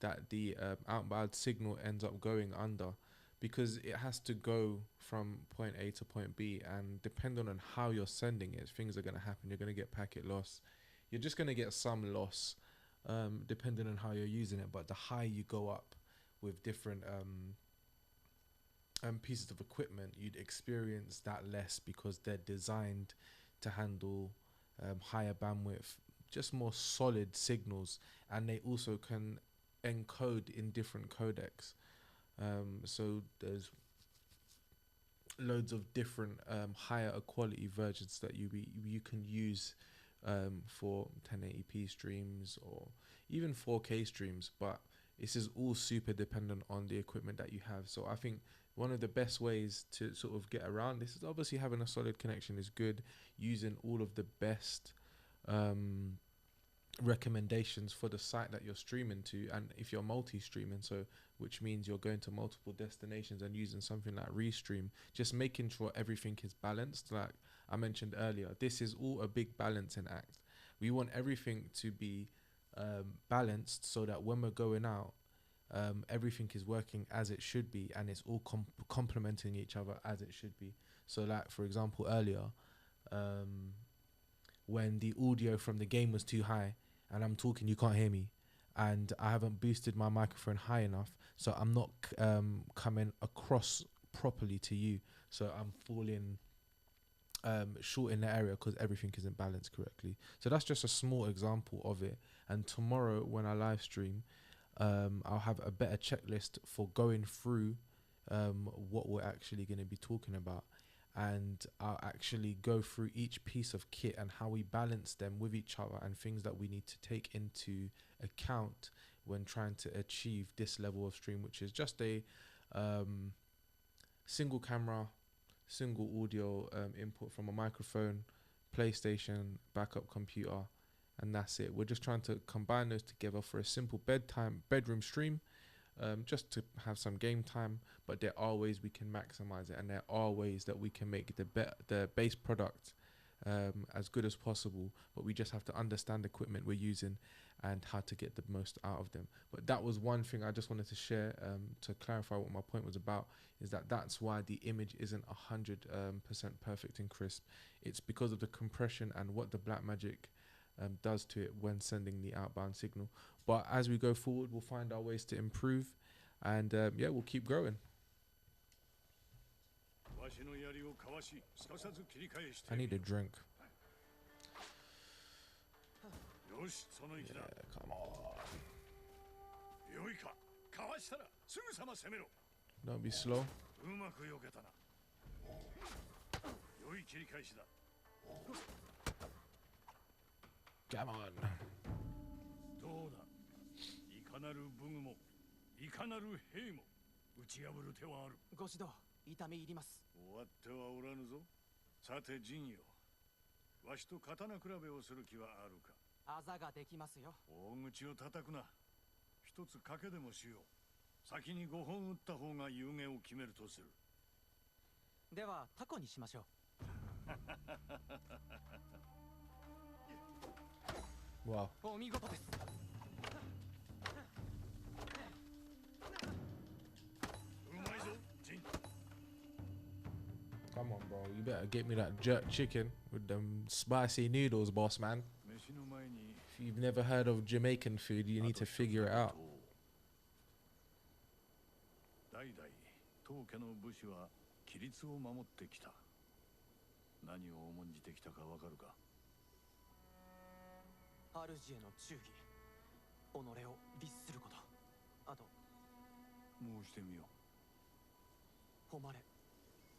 that the outbound signal ends up going under, because it has to go from point A to point B, and depending on how you're sending it, things are going to happen. You're going to get packet loss. You're just going to get some loss depending on how you're using it. But the higher you go up with different pieces of equipment, you'd experience that less because they're designed to handle higher bandwidth, just more solid signals, and they also can encode in different codecs. So there's loads of different higher quality versions that you can use for 1080p streams or even 4K streams, but this is all super dependent on the equipment that you have. So I think one of the best ways to sort of get around this is obviously having a solid connection is good, using all of the best recommendations for the site that you're streaming to, and if you're multi-streaming, so which means you're going to multiple destinations and using something like Restream, just making sure everything is balanced. Like I mentioned earlier, this is all a big balancing act. We want everything to be balanced so that when we're going out, everything is working as it should be, and it's all complementing each other as it should be. So like for example earlier, when the audio from the game was too high and I'm talking, you can't hear me, and I haven't boosted my microphone high enough, so I'm not coming across properly to you. So I'm falling short in the area because everything isn't balanced correctly. So that's just a small example of it. And tomorrow when I live stream, I'll have a better checklist for going through what we're actually going to be talking about, and I'll actually go through each piece of kit and how we balance them with each other and things that we need to take into account when trying to achieve this level of stream, which is just a single camera, single audio input from a microphone, PlayStation, backup computer, and that's it. We're just trying to combine those together for a simple bedroom stream, just to have some game time. But there are ways we can maximize it, and there are ways that we can make the base product as good as possible. But we just have to understand the equipment we're using and how to get the most out of them. But that was one thing I just wanted to share to clarify what my point was about, is that's why the image isn't 100% perfect and crisp. It's because of the compression and what the Blackmagic does to it when sending the outbound signal. But as we go forward, we'll find our ways to improve, and yeah, we'll keep growing. I need a drink. Yeah, come on. Don't be slow. Come on. どうだ、いかなる武具もいかなる兵も打ち破る手はある。ご指導痛み入ります。終わってはおらぬぞ。さて陣よ、わしと刀比べをする気はあるか。あざができますよ。大口を叩くな。一つ賭けでもしよう。先に5本打った方が有限を決めるとする。ではタコにしましょう。Wow. お見事です。うまいぞ、ジン。Come on, bro. You better get me that jerk chicken with them spicy noodles, boss man. 飯の前に If you've never heard of Jamaican food, you need to figure it out. 代々当家の武士は規律を守ってきた。何を重んじてきたかわかるか。主への忠義、己を律すること、あと申してみよ誉れ、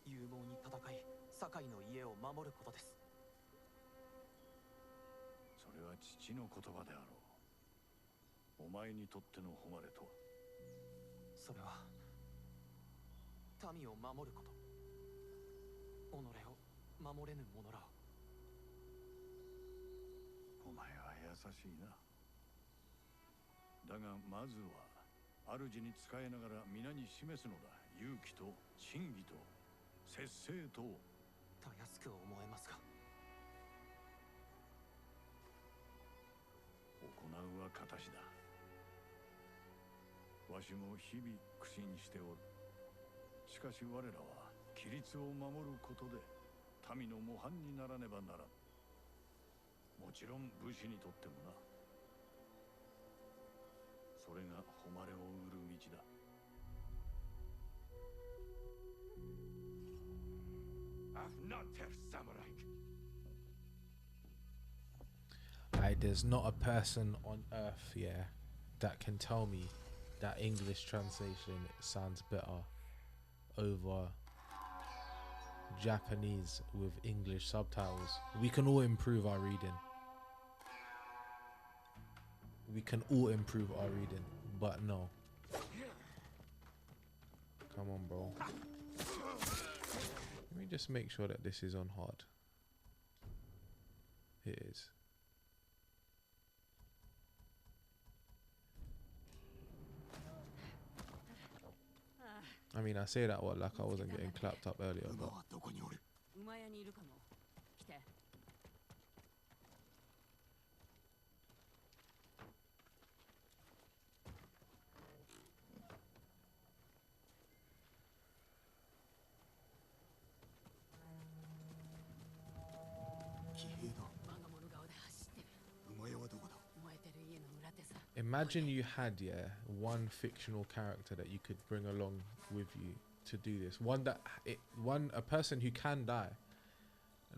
勇猛に戦い、堺の家を守ることです。それは父の言葉であろう。お前にとっての誉れとは。それは民を守ること。己を守れぬ者らを。お前は優しいな。だがまずは主に仕えながら皆に示すのだ。勇気と真偽と節制と。たやすく思えますが。行うは形だ。わしも日々苦心しておる。しかし我らは規律を守ることで民の模範にならねばならん。もちろん武士にとってもな。それが誉れを売る道だ。There's not a person on earth, yeah, that can tell me that English translation sounds better over Japanese with English subtitles. We can all improve our reading. We can all improve our reading, but no. Come on, bro. Let me just make sure that this is on hard. It is. I mean, I say that like I wasn't getting clapped up earlier, but 馬屋にいるかも。来て。我が物顔で走ってる。馬屋はどこだ。燃えてる家の裏手さ。Imagine you had one fictional character that you could bring along with you to do this. A person who can die,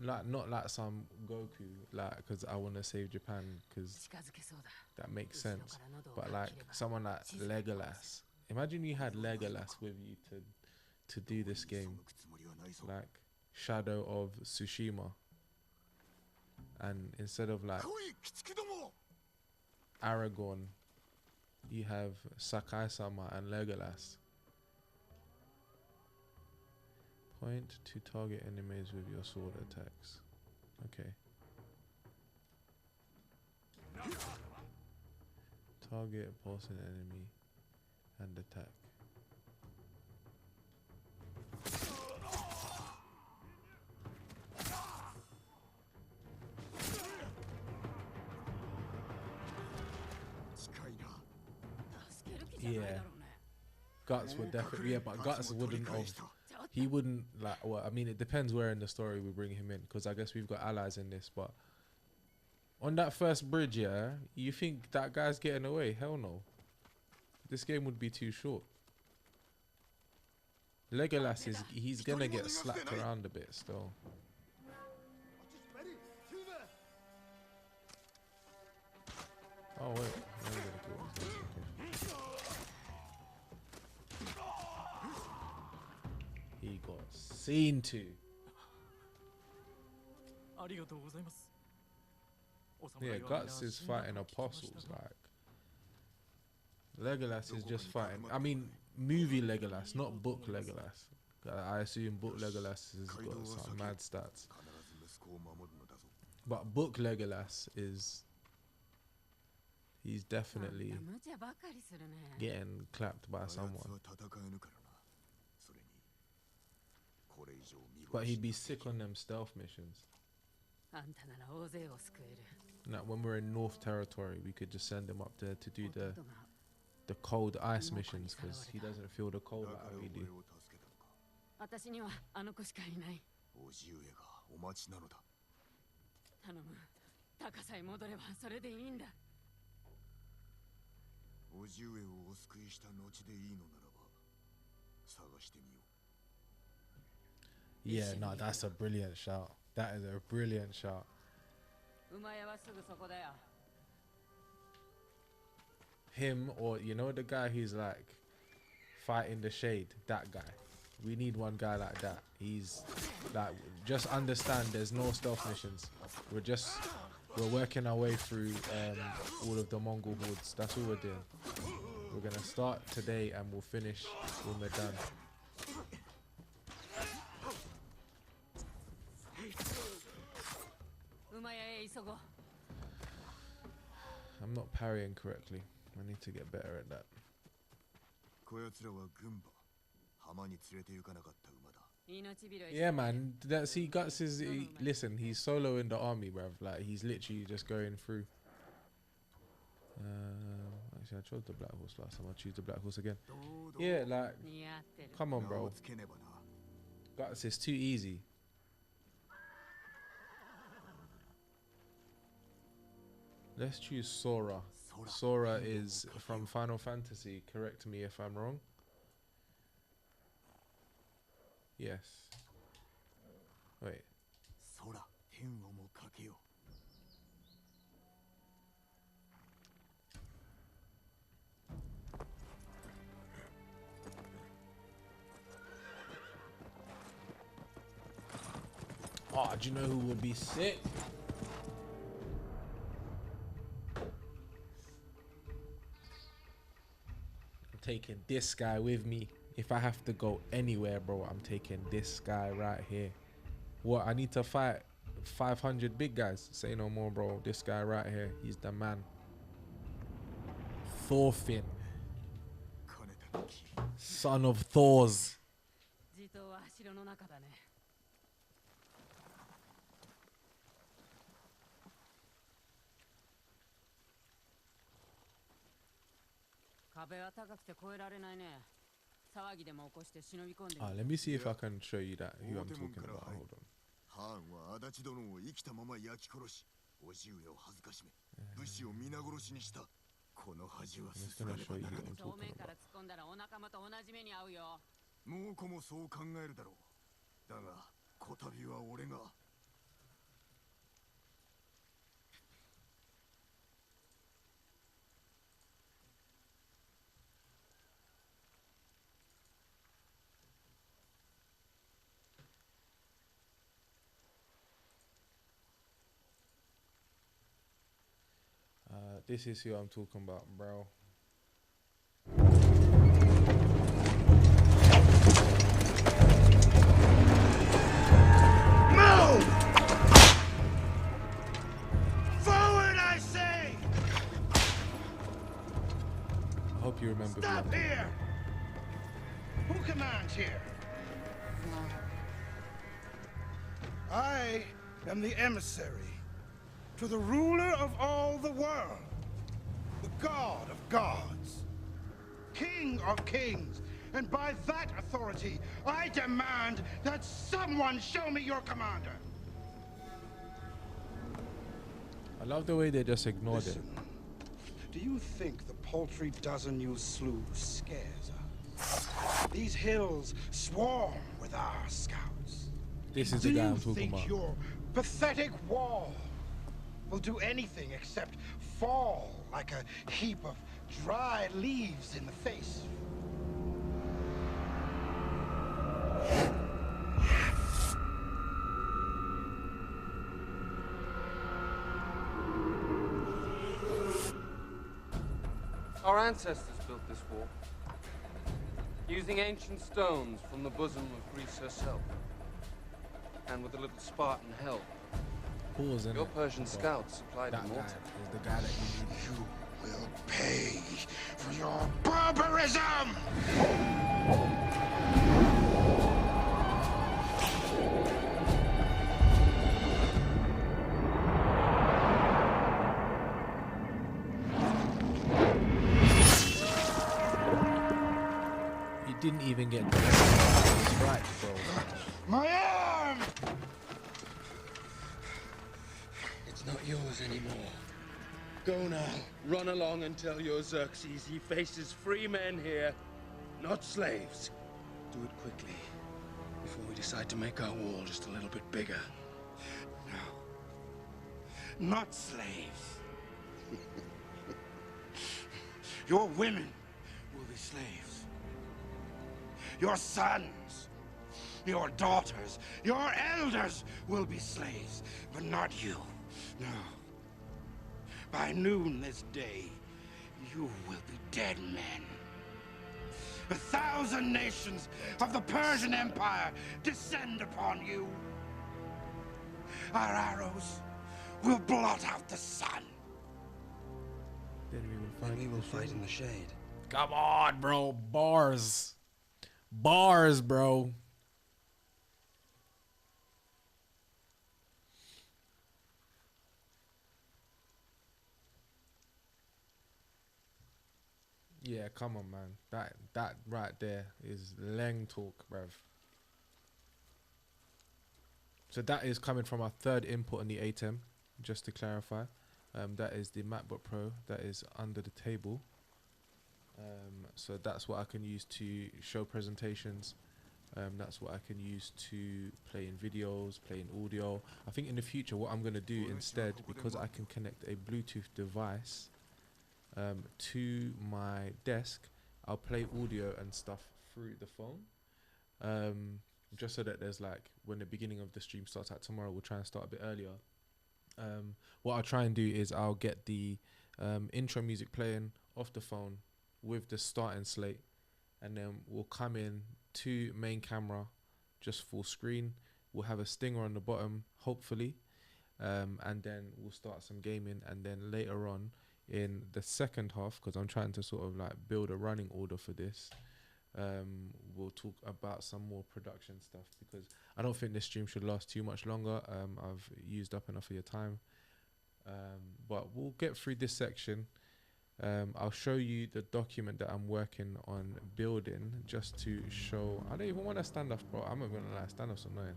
like not like some Goku, like because I want to save Japan because that makes sense. But like someone like Legolas. Imagine you had Legolas with you to do this game, like Shadow of Tsushima, and instead of like Aragorn, you have Sakai-sama and Legolas. Point to target enemies with your sword attacks. Okay. Target opposing enemy and attack. Yeah. Guts would definitely, but Guts wouldn't have. He wouldn't like. Well, I mean, it depends where in the story we bring him in, because I guess we've got allies in this. But on that first bridge, you think that guy's getting away? Hell no. This game would be too short. Legolas he's gonna get slapped around a bit still. Oh wait, I'm gonna kill him. He got seen to. Yeah, Guts is fighting apostles, like Legolas is just fighting. I mean, movie Legolas, not book Legolas. I assume book Legolas has got some mad stats. But book Legolas he's definitely getting clapped by someone. But he'd be sick on them stealth missions. Now, when we're in North Territory, we could just send him up there to do the cold ice missions, because he doesn't feel the cold like we do. Yeah, no, that's a brilliant shout. That is a brilliant shout. Him, or you know the guy who's like fighting the shade, that guy. We need one guy like that. He's like, just understand there's no stealth missions. We're working our way through all of the Mongol hordes. That's all we're doing. We're gonna start today and we'll finish when we're done. I'm not parrying correctly. I need to get better at that. Yeah, man. Guts is. Listen, he's solo in the army, bruv. Like, he's literally just going through. Actually, I chose the Black Horse last time. I'll choose the Black Horse again. Yeah, like, come on, bro. Guts is too easy. Let's choose Sora. Sora is from Final Fantasy. Correct me if I'm wrong. Yes. Wait. Oh, do you know who would be sick? I'm taking this guy with me. If I have to go anywhere, bro, I'm taking this guy right here. What? I need to fight 500 big guys. Say no more, bro. This guy right here, he's the man. Thorfinn. Son of Thors. Let me see if I can show you that who I'm talking about. Hold on. この恥は I'm す just すが gonna ね show ば you なら what ぬ I'm 正 talking 面から about. 突っ込んだらお仲間と同じ目に遭うよ。猛虎もそう考えるだろう。だがこたびは俺が。This is who I'm talking about, bro. Move! Forward, I say! I hope you remember me. Stop here! Who commands here? I am the emissary to the ruler of all the world, the god of gods, king of kings, and by that authority, I demand that someone show me your commander. I love the way they just ignored it. Listen, do you think the paltry dozen you slew scares us? These hills swarm with our scouts. This is Do the guy you I'm talking think about. your pathetic wall will do anything except fall like a heap of dried leaves in the face? Our ancestors built this wall, using ancient stones from the bosom of Greece herself, and with a little Spartan help. Pause, Your innit? Persian But scouts supplied that the guy mortar. is the guy that you need. You will pay for your barbarism! He didn't even get the right, bro. My arm! It's not yours anymore. Go now. Run along and tell your Xerxes he faces free men here, not slaves. Do it quickly, before we decide to make our wall just a little bit bigger. No. Not slaves. Your women will be slaves. Your sons, your daughters, your elders will be slaves, but not you. No. By noon this day, you will be dead men. 1,000 nations of the Persian Empire descend upon you. Our arrows will blot out the sun. Didn't even And find we will fight in the shade. Come on, bro. Bars. Bars, bro. Yeah, come on, man. That right there is Leng talk, bruv. So that is coming from our third input on the ATEM, just to clarify. That is the MacBook Pro that is under the table. So that's what I can use to show presentations. That's what I can use to play in videos, play in audio. I think in the future what I'm going to do instead, because I can connect a Bluetooth device to my desk, I'll play audio and stuff through the phone. Just so that there's like, when the beginning of the stream starts out tomorrow, we'll try and start a bit earlier. What I'll try and do is I'll get the intro music playing off the phone with the starting slate, and then we'll come in to main camera, just full screen. We'll have a stinger on the bottom, hopefully, and then we'll start some gaming, and then later on in the second half, because I'm trying to sort of like build a running order for this, we'll talk about some more production stuff, because I don't think this stream should last too much longer. I've used up enough of your time, but we'll get through this section. I'll show you the document that I'm working on building, just to show. I don't even want to stand off, bro. I'm not gonna lie, stand off's annoying.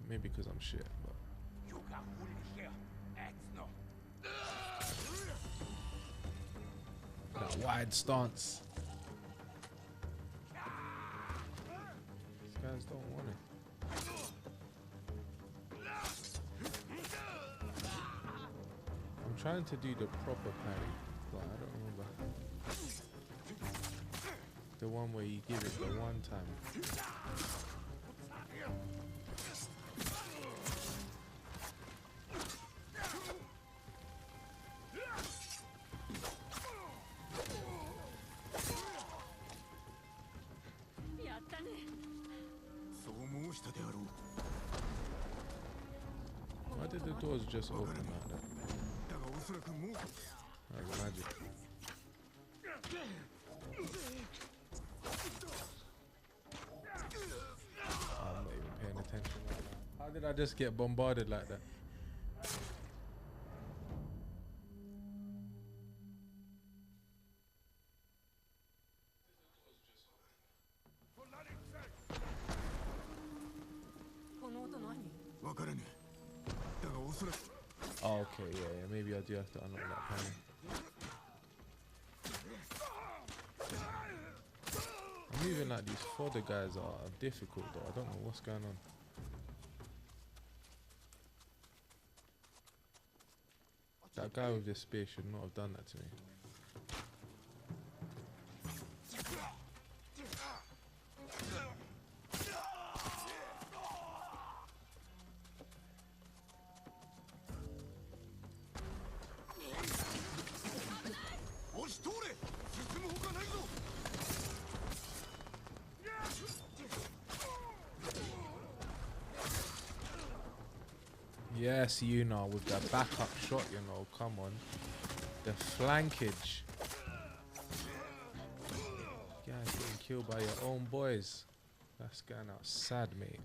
Maybe because I'm shit, but wide stance. These guys don't want it. I'm trying to do the proper parry, but I don't remember. The one where you give it the one time. Why did the doors just open like that? That's magic. I'm not even paying attention right now. How did I just get bombarded like that? Oh, okay, yeah, maybe I do have to unlock that panel. I'm moving like these fodder guys are difficult though. I don't know what's going on. That guy with this spear should not have done that to me. Yes, you know, with the backup shot, you know, come on. The flankage. Guys getting killed by your own boys. That's going out sad, mate.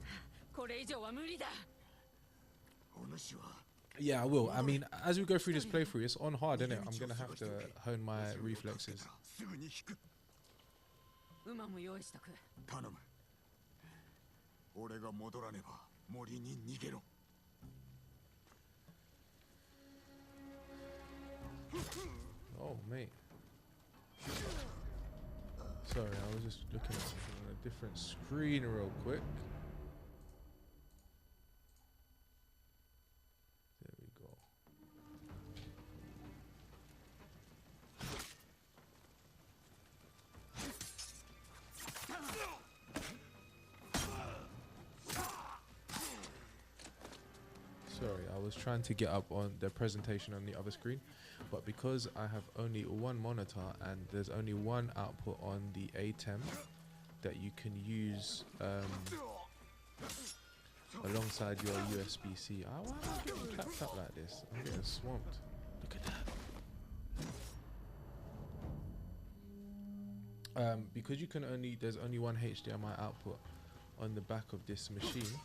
Yeah, I will. I mean, as we go through this playthrough, it's on hard, isn't it? I'm going to have to hone my reflexes. 馬も用意しとく。頼む。俺が戻らねば森に逃げろ。Oh, mate. Sorry, I was just looking at something on a different screen real quick. There we go. Sorry, I was trying to get up on the presentation on the other screen, but because I have only one monitor and there's only one output on the ATEM that you can use alongside your USB-C. Why am I getting clapped up like this? I'm getting swamped. Look at that. Because you can there's only one HDMI output on the back of this machine.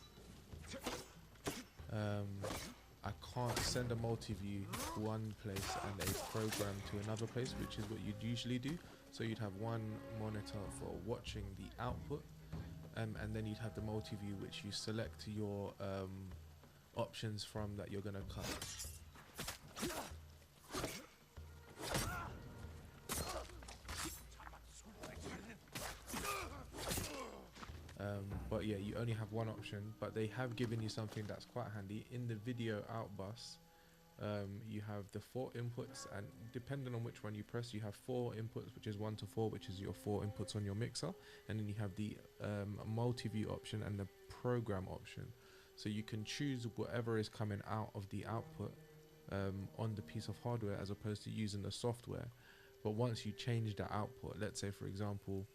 I can't send a multi-view one place and a program to another place, which is what you'd usually do. So you'd have one monitor for watching the output, and then you'd have the multi-view which you select your options from that you're gonna cut. But yeah, you only have one option, but they have given you something that's quite handy. In the video out bus, you have the 4 inputs, and depending on which one you press, you have 4 inputs, which is 1 to 4, which is your 4 inputs on your mixer, and then you have the multi-view option and the program option. So you can choose whatever is coming out of the output on the piece of hardware as opposed to using the software. But once you change the output, let's say for example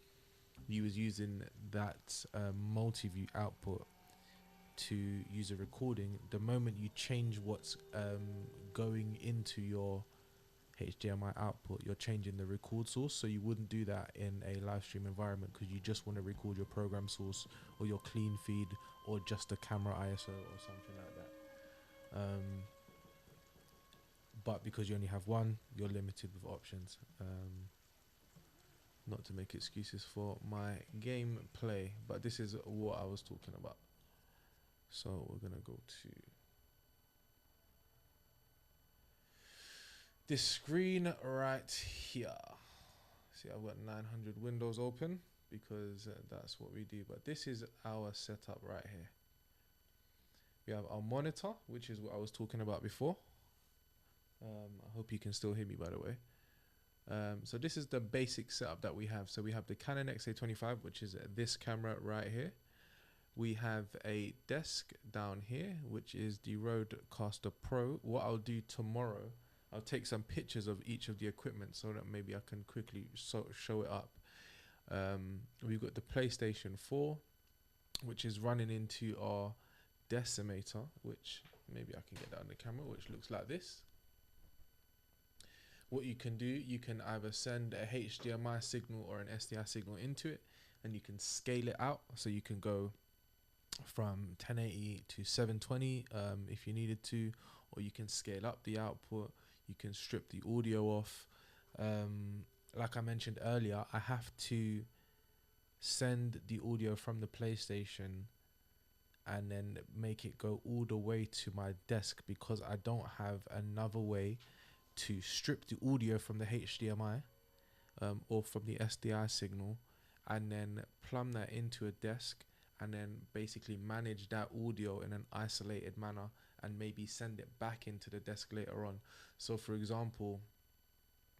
you was using that multi-view output to use a recording, the moment you change what's going into your HDMI output, you're changing the record source. So you wouldn't do that in a live stream environment because you just want to record your program source or your clean feed or just the camera ISO or something like that. But because you only have one, you're limited with options. Not to make excuses for my gameplay, but this is what I was talking about. So we're gonna go to this screen right here. See, I've got 900 windows open because that's what we do. But this is our setup right here. We have our monitor, which is what I was talking about before. I hope you can still hear me, by the way. So this is the basic setup that we have. So we have the Canon XA25, which is this camera right here. We have a desk down here, which is the Rodecaster Pro. What I'll do tomorrow, I'll take some pictures of each of the equipment so that maybe I can quickly show it up. We've got the PlayStation 4, which is running into our decimator, which maybe I can get that on the camera, which looks like this. What you can do, you can either send a HDMI signal or an SDI signal into it, and you can scale it out. So you can go from 1080 to 720 if you needed to, or you can scale up the output. You can strip the audio off. Like I mentioned earlier, I have to send the audio from the PlayStation and then make it go all the way to my desk, because I don't have another way to strip the audio from the HDMI or from the SDI signal and then plumb that into a desk and then basically manage that audio in an isolated manner and maybe send it back into the desk later on. So for example,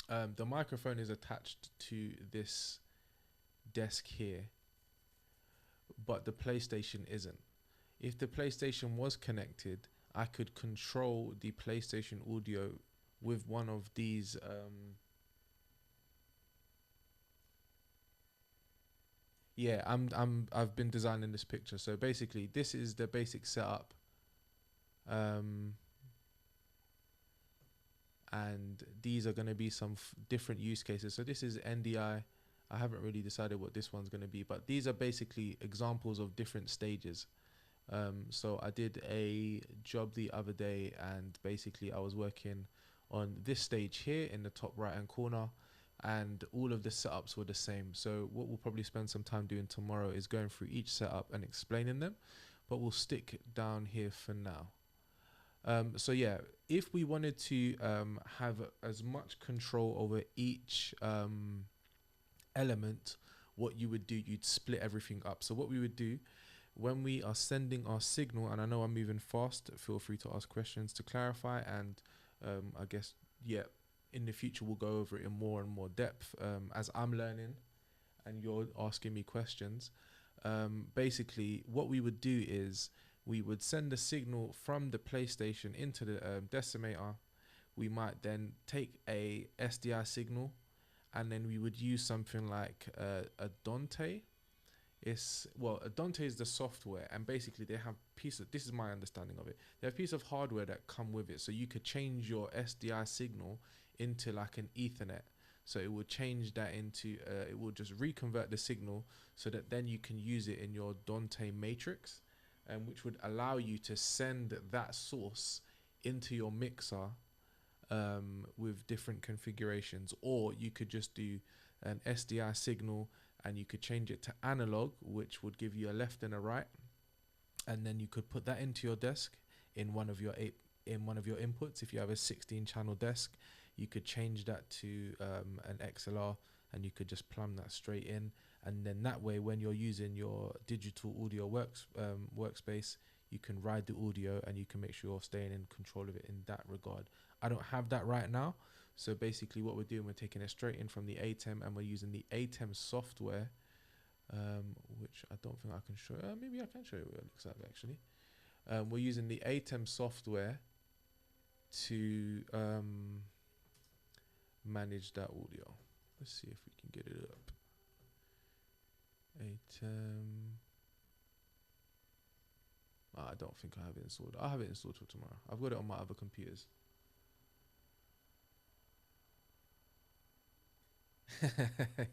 the microphone is attached to this desk here, but the PlayStation isn't. If the PlayStation was connected, I could control the PlayStation audio with one of these I've been designing this picture. So basically this is the basic setup, and these are going to be some different use cases. So this is NDI. I haven't really decided what this one's going to be, but these are basically examples of different stages. So I did a job the other day, and basically I was working on this stage here in the top right hand corner, and all of the setups were the same. So what we'll probably spend some time doing tomorrow is going through each setup and explaining them, but we'll stick down here for now. So yeah, if we wanted to have as much control over each element, what you would do, you'd split everything up. So what we would do when we are sending our signal, and I know I'm moving fast, feel free to ask questions to clarify, and I guess, yeah, in the future we'll go over it in more and more depth as I'm learning and you're asking me questions. Basically what we would do is we would send a signal from the PlayStation into the decimator. We might then take a SDI signal, and then we would use something like a Dante. A Dante is the software, and basically they have this is my understanding of it, they have a piece of hardware that come with it, so you could change your SDI signal into like an Ethernet. So it will change that into it will just reconvert the signal so that then you can use it in your Dante matrix, which would allow you to send that source into your mixer with different configurations. Or you could just do an SDI signal and you could change it to analog, which would give you a left and a right, and then you could put that into your desk in one of your inputs. If you have a 16-channel desk, you could change that to an XLR, and you could just plumb that straight in, and then that way when you're using your digital audio workspace, you can ride the audio and you can make sure you're staying in control of it in that regard. I don't have that right now. So basically what we're doing, we're taking it straight in from the ATEM, and we're using the ATEM software, which I don't think I can show. Maybe I can show you what it looks like actually. We're using the ATEM software to manage that audio. Let's see if we can get it up. ATEM. I don't think I have it installed. I'll have it installed for tomorrow. I've got it on my other computers.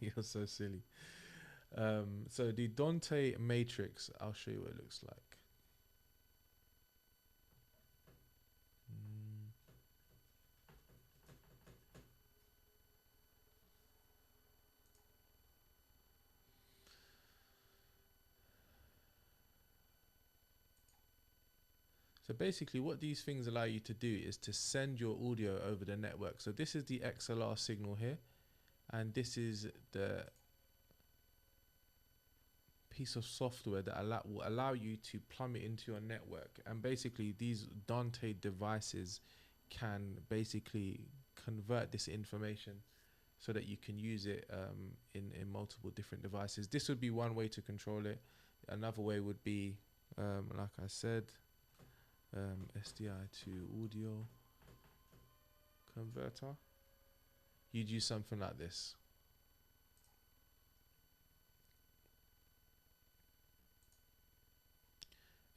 You're so silly. So the Dante matrix, I'll show you what it looks like. So basically what these things allow you to do is to send your audio over the network. So this is the XLR signal here, and this is the piece of software that will allow you to plumb it into your network. And basically these Dante devices can basically convert this information so that you can use it in multiple different devices. This would be one way to control it. Another way would be, like I said, SDI to audio converter. You'd use something like this.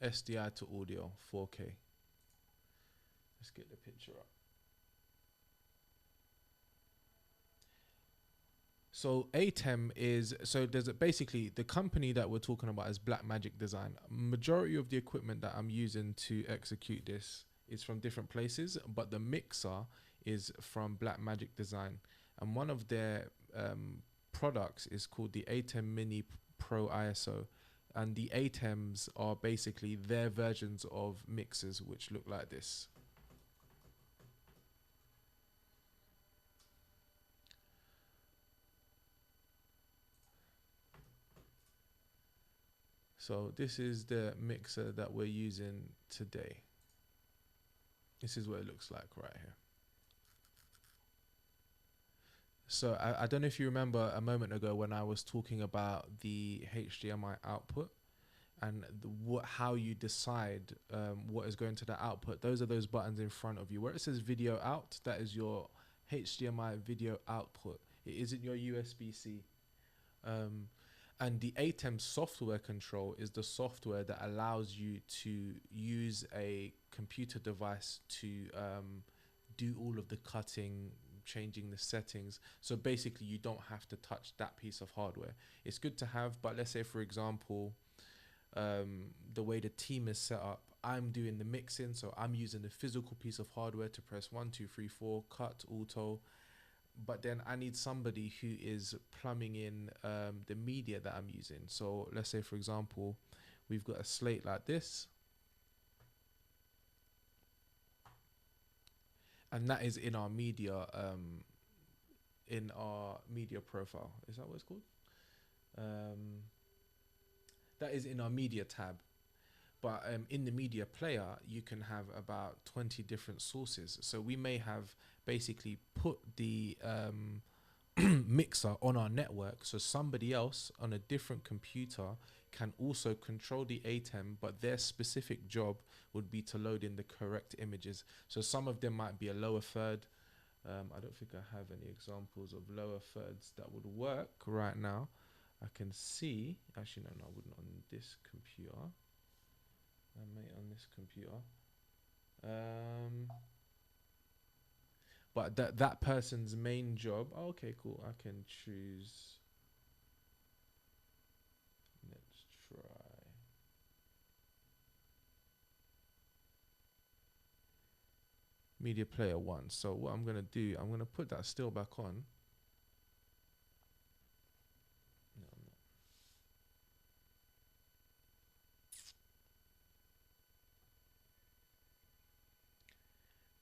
SDI to audio 4K. Let's get the picture up. So ATEM is, so there's basically the company that we're talking about is Blackmagic Design. Majority of the equipment that I'm using to execute this is from different places, but the mixer is from Blackmagic Design, and one of their products is called the ATEM Mini Pro ISO, and the ATEMs are basically their versions of mixers which look like this. So this is the mixer that we're using today. This is what it looks like right here. So I don't know if you remember a moment ago when I was talking about the HDMI output and how you decide what is going to the output. Those are those buttons in front of you. Where it says video out, that is your HDMI video output. It isn't your USB-C. And the ATEM software control is the software that allows you to use a computer device to do all of the cutting, changing the settings. So basically you don't have to touch that piece of hardware. It's good to have, but let's say for example, the way the team is set up, I'm doing the mixing, so I'm using the physical piece of hardware to press 1, 2, 3, 4, cut, auto. But then I need somebody who is plumbing in the media that I'm using. So let's say, for example, we've got a slate like this. And that is in our media profile. Is that what it's called? That is in our media tab. But in the media player, you can have about 20 different sources. So we may have basically put the mixer on our network, so somebody else on a different computer can also control the ATEM, but their specific job would be to load in the correct images. So some of them might be a lower third. I don't think I have any examples of lower thirds that would work right now. I can see, actually no, I wouldn't on this computer. I may on this computer. But that person's main job, oh, okay, cool. I can choose. Let's try. Media player 1. So what I'm gonna do, I'm gonna put that still back on. No, I'm not.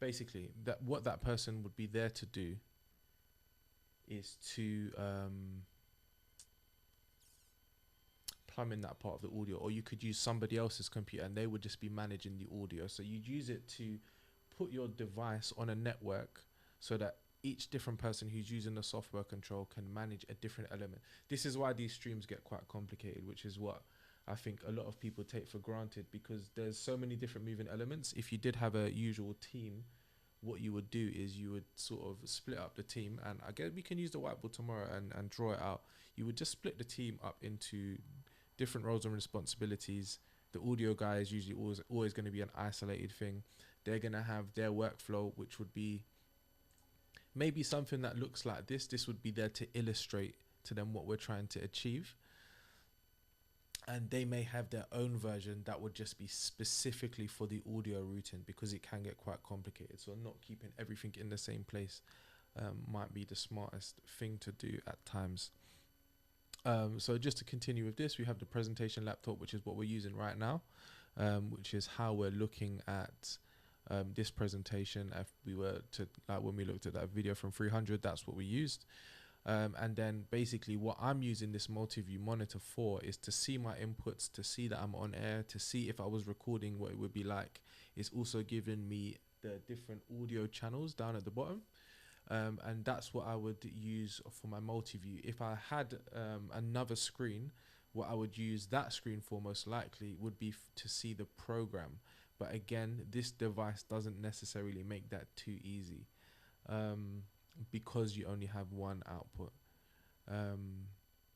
Basically, what that person would be there to do is to plumb in that part of the audio, or you could use somebody else's computer and they would just be managing the audio. So you'd use it to put your device on a network so that each different person who's using the software control can manage a different element. This is why these streams get quite complicated, which is what I think a lot of people take for granted, because there's so many different moving elements. If you did have a usual team, what you would do is you would sort of split up the team, and I guess we can use the whiteboard tomorrow and draw it out. You would just split the team up into different roles and responsibilities. The audio guy is usually always going to be an isolated thing. They're going to have their workflow, which would be maybe something that looks like this. This would be there to illustrate to them what we're trying to achieve. And they may have their own version that would just be specifically for the audio routing, because it can get quite complicated. So not keeping everything in the same place might be the smartest thing to do at times. So just to continue with this, we have the presentation laptop, which is what we're using right now, which is how we're looking at this presentation. If we were to, like when we looked at that video from 300, that's what we used. And then basically what I'm using this multi-view monitor for is to see my inputs, to see that I'm on air, to see if I was recording what it would be like. It's also giving me the different audio channels down at the bottom. And that's what I would use for my multi-view. If I had another screen, what I would use that screen for most likely would be to see the program. But again, this device doesn't necessarily make that too easy, because you only have one output.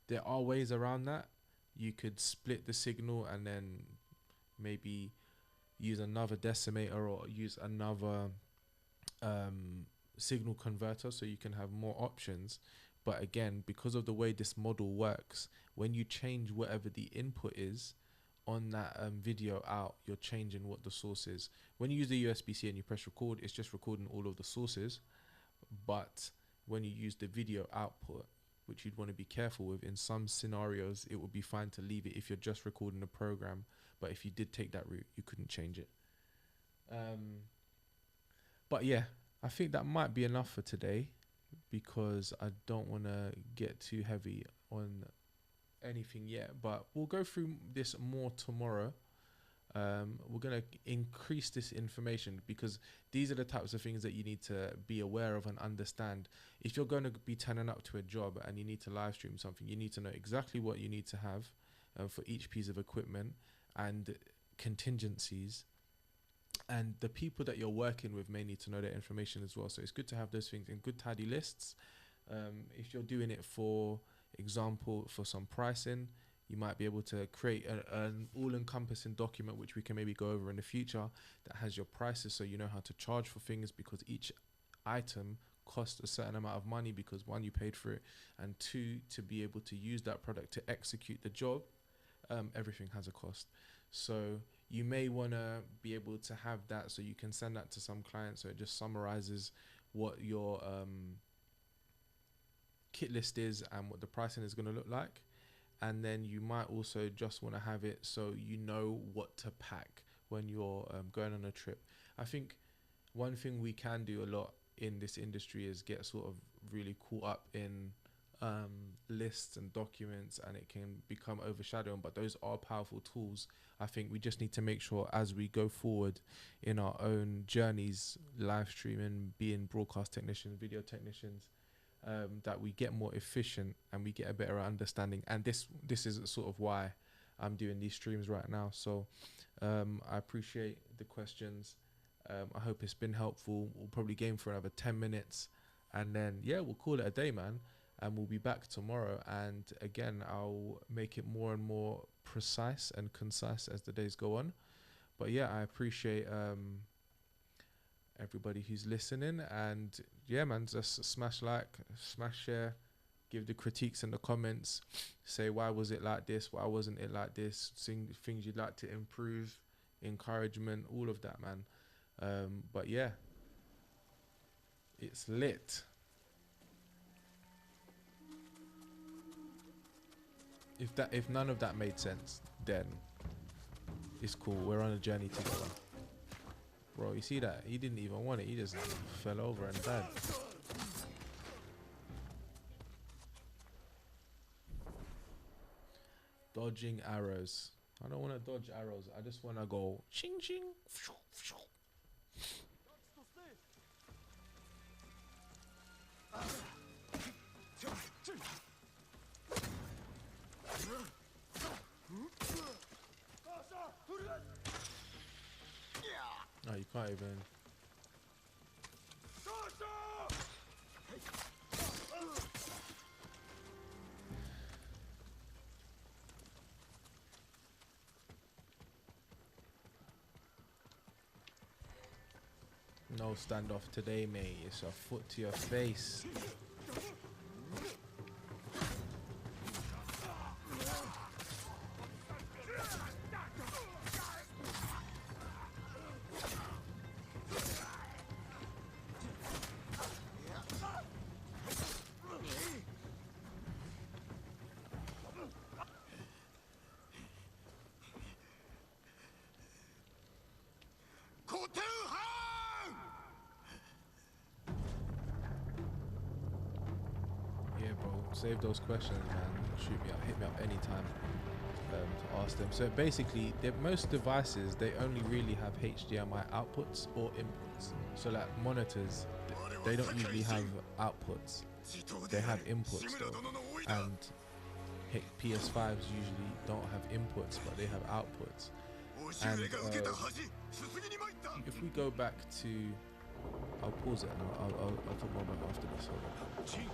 There are ways around that. You could split the signal and then maybe use another decimator or use another signal converter, so you can have more options. But again, because of the way this model works, when you change whatever the input is on that video out, you're changing what the source is. When you use the USB-C and you press record, it's just recording all of the sources. But when you use the video output, which you'd want to be careful with, in some scenarios it would be fine to leave it if you're just recording the program. But if you did take that route, you couldn't change it. But yeah, I think that might be enough for today, because I don't want to get too heavy on anything yet. But we'll go through this more tomorrow. We're going to increase this information, because these are the types of things that you need to be aware of and understand. If you're going to be turning up to a job and you need to live stream something, you need to know exactly what you need to have for each piece of equipment, and contingencies. And the people that you're working with may need to know that information as well. So it's good to have those things in good tidy lists. If you're doing it, for example, for some pricing, you might be able to create an all-encompassing document, which we can maybe go over in the future, that has your prices, so you know how to charge for things, because each item costs a certain amount of money, because one, you paid for it, and two, to be able to use that product to execute the job, everything has a cost. So you may want to be able to have that, so you can send that to some clients, so it just summarizes what your kit list is and what the pricing is going to look like. And then you might also just want to have it so you know what to pack when you're going on a trip. I think one thing we can do a lot in this industry is get sort of really caught up in lists and documents, and it can become overshadowing, but those are powerful tools. I think we just need to make sure, as we go forward in our own journeys, live streaming, being broadcast technicians, video technicians, that we get more efficient and we get a better understanding. And this is sort of why I'm doing these streams right now. So I appreciate the questions. I hope it's been helpful. We'll probably game for another 10 minutes, and then yeah, we'll call it a day, man. And we'll be back tomorrow, and again, I'll make it more and more precise and concise as the days go on. But yeah, I appreciate everybody who's listening, and yeah, man, just smash like, smash share, give the critiques in the comments, say why was it like this, why wasn't it like this, things you'd like to improve, encouragement, all of that, man. But yeah, it's lit. If none of that made sense, then it's cool. We're on a journey together. Bro, you see that? He didn't even want it. He just fell over and died. Dodging arrows. I don't want to dodge arrows. I just want to go shing shing. Oh, you can't even. No standoff today, mate. It's a foot to your face. save those questions, man. Shoot me up, hit me up anytime to ask them. So basically, most devices, they only really have HDMI outputs or inputs. So like monitors, they don't usually have outputs. They have inputs though. And PS5s usually don't have inputs, but they have outputs. And if we go back to, I'll pause it and I'll talk more about it after this. Hold on.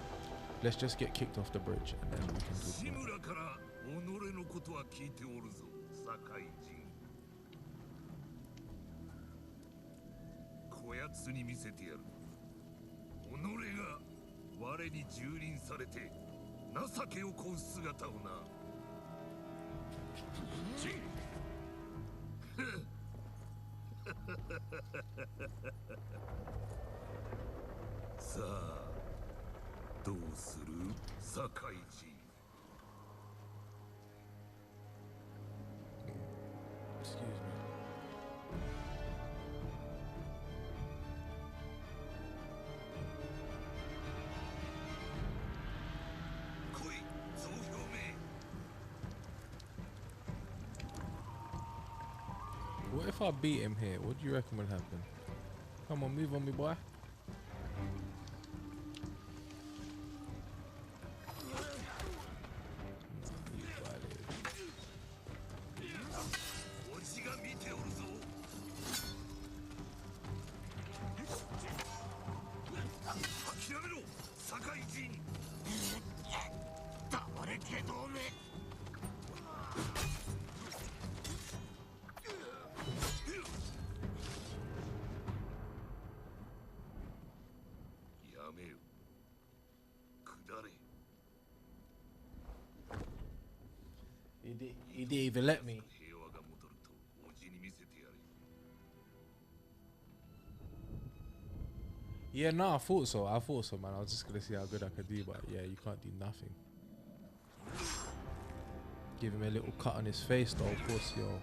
Let's just get kicked off the bridge and then we can talk about it. 己のことは聞いておるぞ、堺人。こやつに見せてやる。己が我に蹂躙されて情けを乞う姿をな。さあ、どうする、堺人。Excuse me. What if I beat him here? What do you reckon would happen? Come on, move on me, boy. He didn't even let me. Yeah, no, I thought so, man. I was just gonna see how good I could do, but yeah, you can't do nothing. Give him a little cut on his face, though, of course, yo.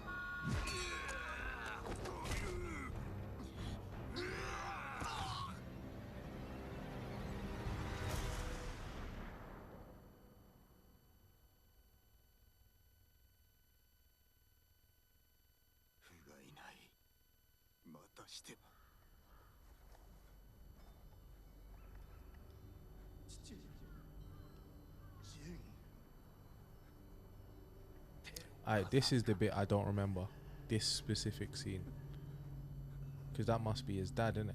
Alright, this is the bit I don't remember. This specific scene. Because that must be his dad, innit?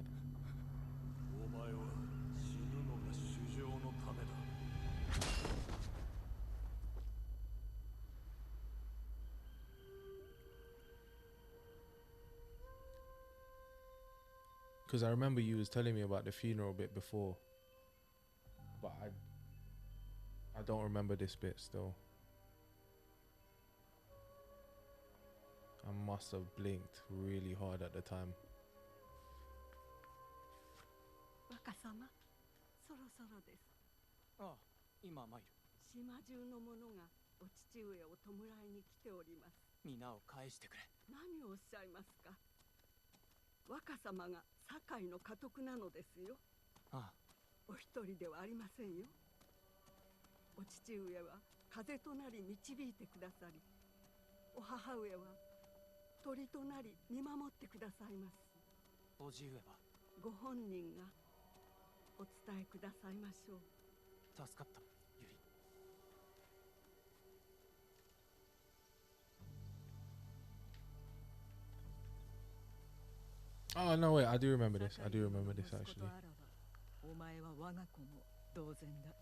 Because I remember you was telling me about the funeral bit before. But I don't remember this bit still. I must have blinked really hard at the time. 若様、そろそろです。ああ、今参る。島中の者がお父上を弔いに来ております。皆を返してくれ。何をおっしゃいますか。若様が堺の家督なのですよ。ああ。お一人ではありませんよ。お父上は風となり導いてくださり、お母上は鳥となり見守ってくださいます。おじ上はご本人がお伝えくださいましょう。助かった、ゆり。Oh no, wait, I do remember this. I do remember this actually. お前は我が子も同然だ。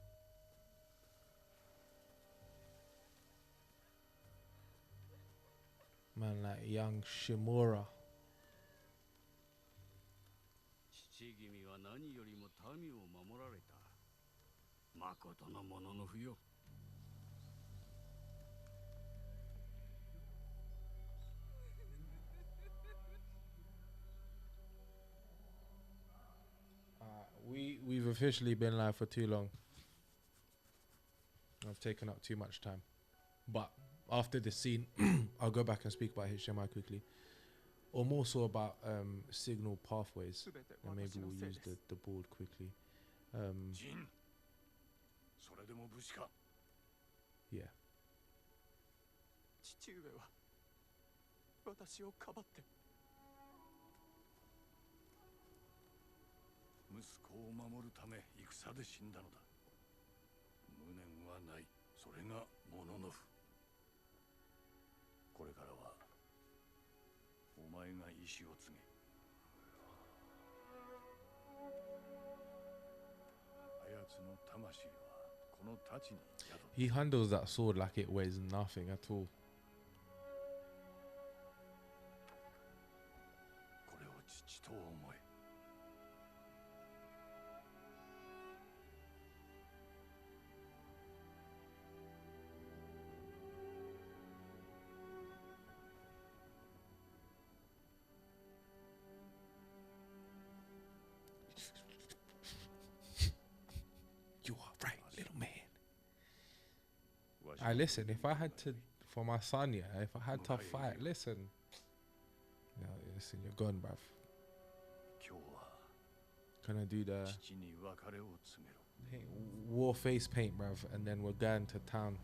Man, like young Shimura. 父君は何よりも民を守られた。まことのものの不よ。We've officially been live for too long. I've taken up too much time. But after this scene, I'll go back and speak about HDMI quickly. Or more so about signal pathways. And maybe we'll use the board quickly. それでも武士か。 Yeah. 父上は私をかばって息子を守るため戦で死んだのだ。無念はない。それがモノノフ。これからはお前が意志を継げ。あやつの魂はこの太刀に宿っている。 He handles that sword like it weighs nothing at all. これを父と思え。 You are right, little man. I listen. If I had to, for my son, yeah. If I had to fight, listen. Yeah, listen. You're gone, bruv. 今日は Can I do the 父に別れを告げろ。 war face paint, bruv? And then we're going to town.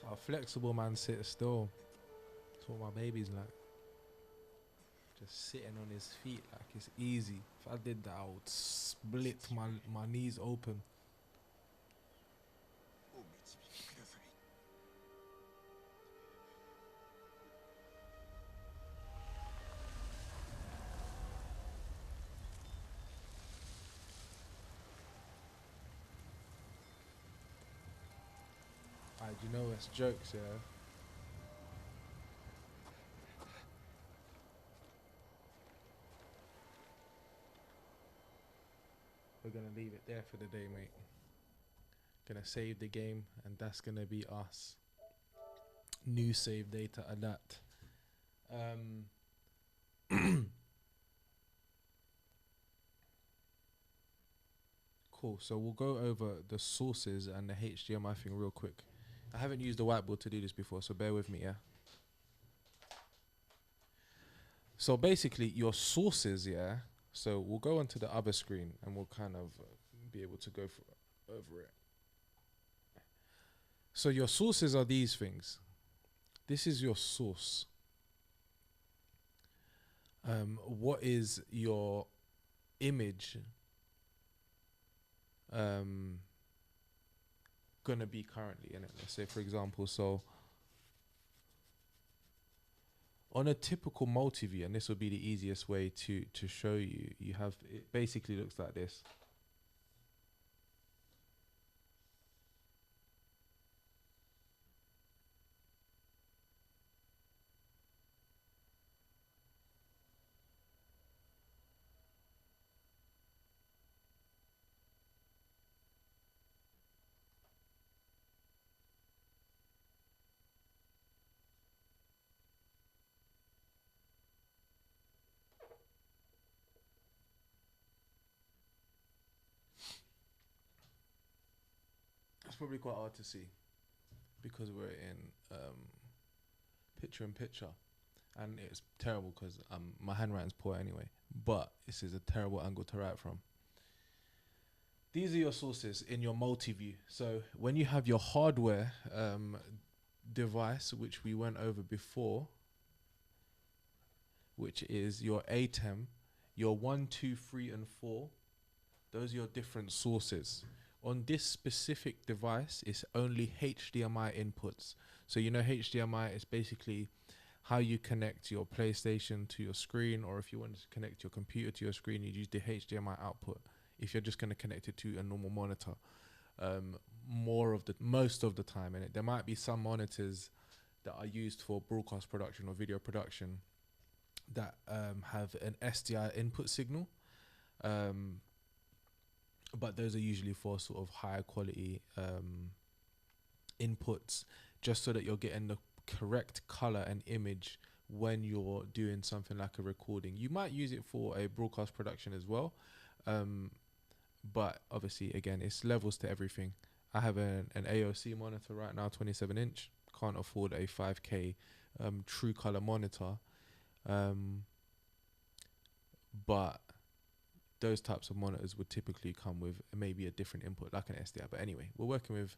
So a flexible man sits still. That's what my baby's like. Just sitting on his feet like it's easy. If I did that, I would split my knees open. Alright, you know it's jokes, yeah. We're gonna leave it there for the day, mate. Gonna save the game, and that's gonna be us. New save data adapt. Cool. So we'll go over the sources and the HDMI thing real quick. I haven't used the whiteboard to do this before, so bear with me, yeah. So basically, your sources, yeah. So we'll go onto the other screen and we'll kind of be able to go over it. So your sources are these things. This is your source. What is your image gonna be currently in it? Let's say, for example, so on a typical multi-view, and this will be the easiest way to show you, you have, it basically looks like this. It's probably quite hard to see because we're in picture in picture, and it's terrible because my handwriting's poor anyway, but this is a terrible angle to write from. These are your sources in your multi-view. So when you have your hardware device, which we went over before, which is your ATEM, your 1, 2, 3, and 4, those are your different sources. On this specific device, it's only HDMI inputs. So you know HDMI is basically how you connect your PlayStation to your screen, or if you want to connect your computer to your screen, you use the HDMI output. If you're just going to connect it to a normal monitor, most of the time, and there might be some monitors that are used for broadcast production or video production that have an SDI input signal. but those are usually for sort of higher quality inputs, just so that you're getting the correct color and image when you're doing something like a recording. You might use it for a broadcast production as well, but obviously again it's levels to everything. I have an AOC monitor right now, 27 inch. Can't afford a 5K true color monitor, but those types of monitors would typically come with maybe a different input like an SDI. But anyway, we're working with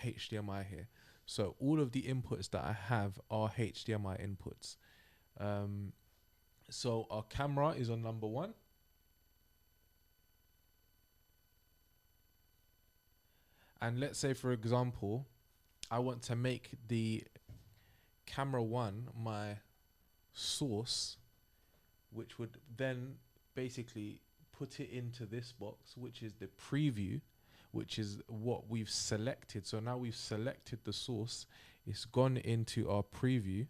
HDMI here, so all of the inputs that I have are HDMI inputs. So our camera is on number 1. And let's say, for example, I want to make the camera 1 my source, which would then basically put it into this box, which is the preview, which is what we've selected. So now we've selected the source. It's gone into our preview.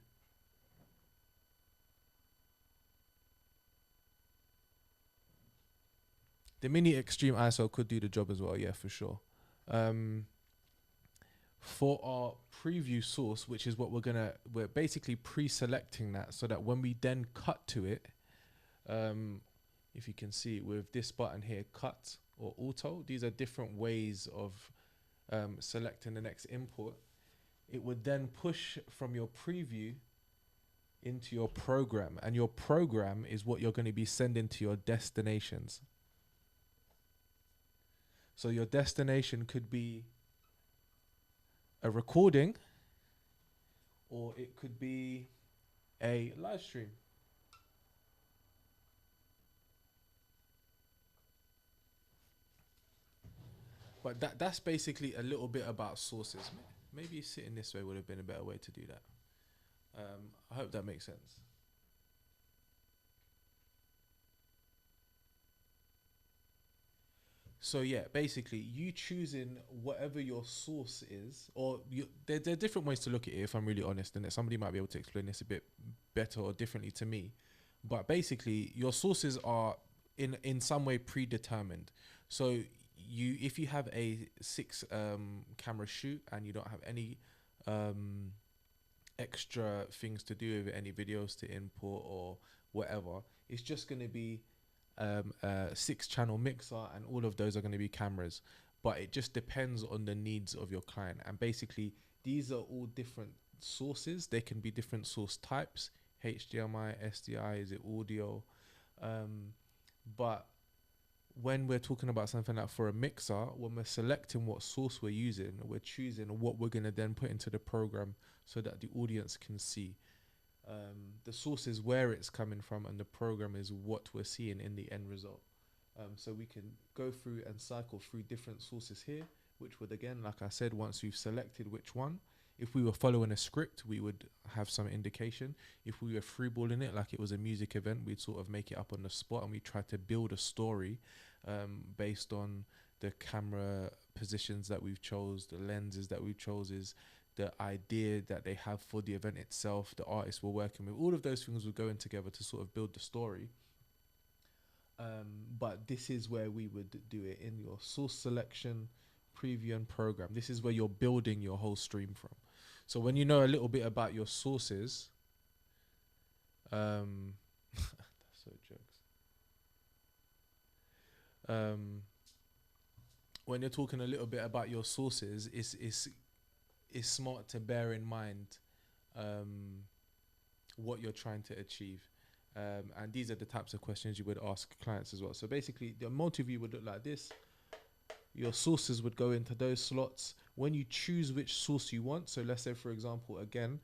The mini extreme ISO could do the job as well, yeah, for sure. For our preview source, which is what we're basically pre-selecting that, so that when we then cut to it, if you can see with this button here, cut or auto, these are different ways of selecting the next input. It would then push from your preview into your program, and your program is what you're going to be sending to your destinations. So your destination could be a recording, or it could be a live stream. But that's basically a little bit about sources. Maybe sitting this way would have been a better way to do that. I hope that makes sense. So yeah, basically you choosing whatever your source is, or there are different ways to look at it, if I'm really honest, and somebody might be able to explain this a bit better or differently to me. But basically your sources are in some way predetermined. So if you have a 6 camera shoot and you don't have any extra things to do with it, any videos to import or whatever, it's just going to be a 6-channel mixer, and all of those are going to be cameras. But it just depends on the needs of your client, and basically these are all different sources. They can be different source types, HDMI, SDI, is it audio, but when we're talking about something like for a mixer, when we're selecting what source we're using, we're choosing what we're going to then put into the program so that the audience can see. The source is where it's coming from, and the program is what we're seeing in the end result. So we can go through and cycle through different sources here, which would, again, like I said, once we've selected which one, if we were following a script, we would have some indication. If we were freeballing it like it was a music event, we'd sort of make it up on the spot, and we try to build a story based on the camera positions that we've chose, the lenses that we've chose, the idea that they have for the event itself, the artists we're working with. All of those things will go in together to sort of build the story. But this is where we would do it in your source selection, preview, and program. This is where you're building your whole stream from. So when you know a little bit about your sources, that's so jokes. When you're talking a little bit about your sources, it's smart to bear in mind what you're trying to achieve. And these are the types of questions you would ask clients as well. So basically, the multi-view would look like this. Your sources would go into those slots. When you choose which source you want, so let's say, for example, again,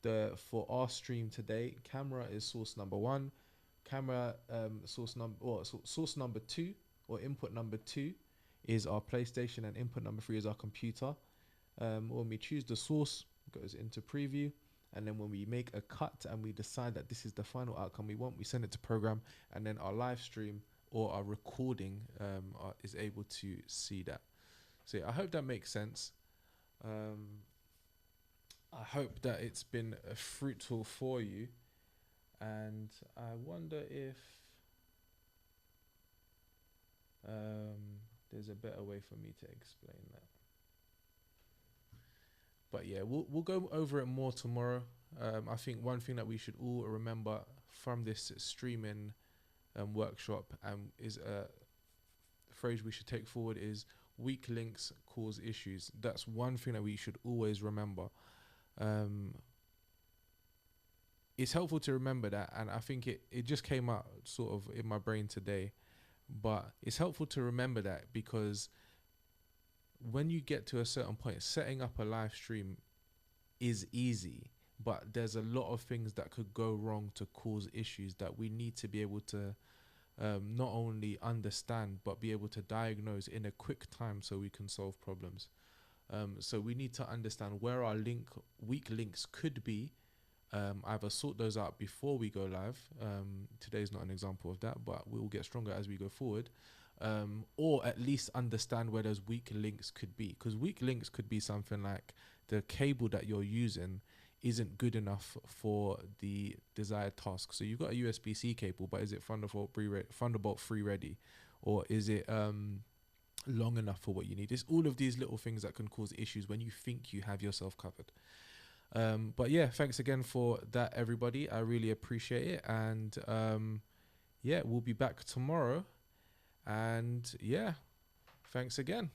for our stream today, camera is source number 1, camera source number 2, or input number 2 is our PlayStation, and input number 3 is our computer. When we choose the source, it goes into preview, and then when we make a cut and we decide that this is the final outcome we want, we send it to program, and then our live stream or our recording is able to see that. So yeah, I hope that makes sense. I hope that it's been fruitful for you, and I wonder if there's a better way for me to explain that. But yeah, we'll go over it more tomorrow. I think one thing that we should all remember from this streaming workshop is a phrase we should take forward is weak links cause issues. That's one thing that we should always remember. It's helpful to remember that, and I think it just came out sort of in my brain today, but it's helpful to remember that because when you get to a certain point, setting up a live stream is easy, but there's a lot of things that could go wrong to cause issues that we need to be able to not only understand but be able to diagnose in a quick time so we can solve problems. So we need to understand where our weak links could be, either sort those out before we go live. Today's not an example of that, but we'll get stronger as we go forward. Or at least understand where those weak links could be, because weak links could be something like the cable that you're using isn't good enough for the desired task. So you've got a USB-C cable, but is it Thunderbolt 3 ready, or is it long enough for what you need? It's all of these little things that can cause issues when you think you have yourself covered. But yeah, thanks again for that, everybody. I really appreciate it, and yeah, we'll be back tomorrow. And yeah, thanks again.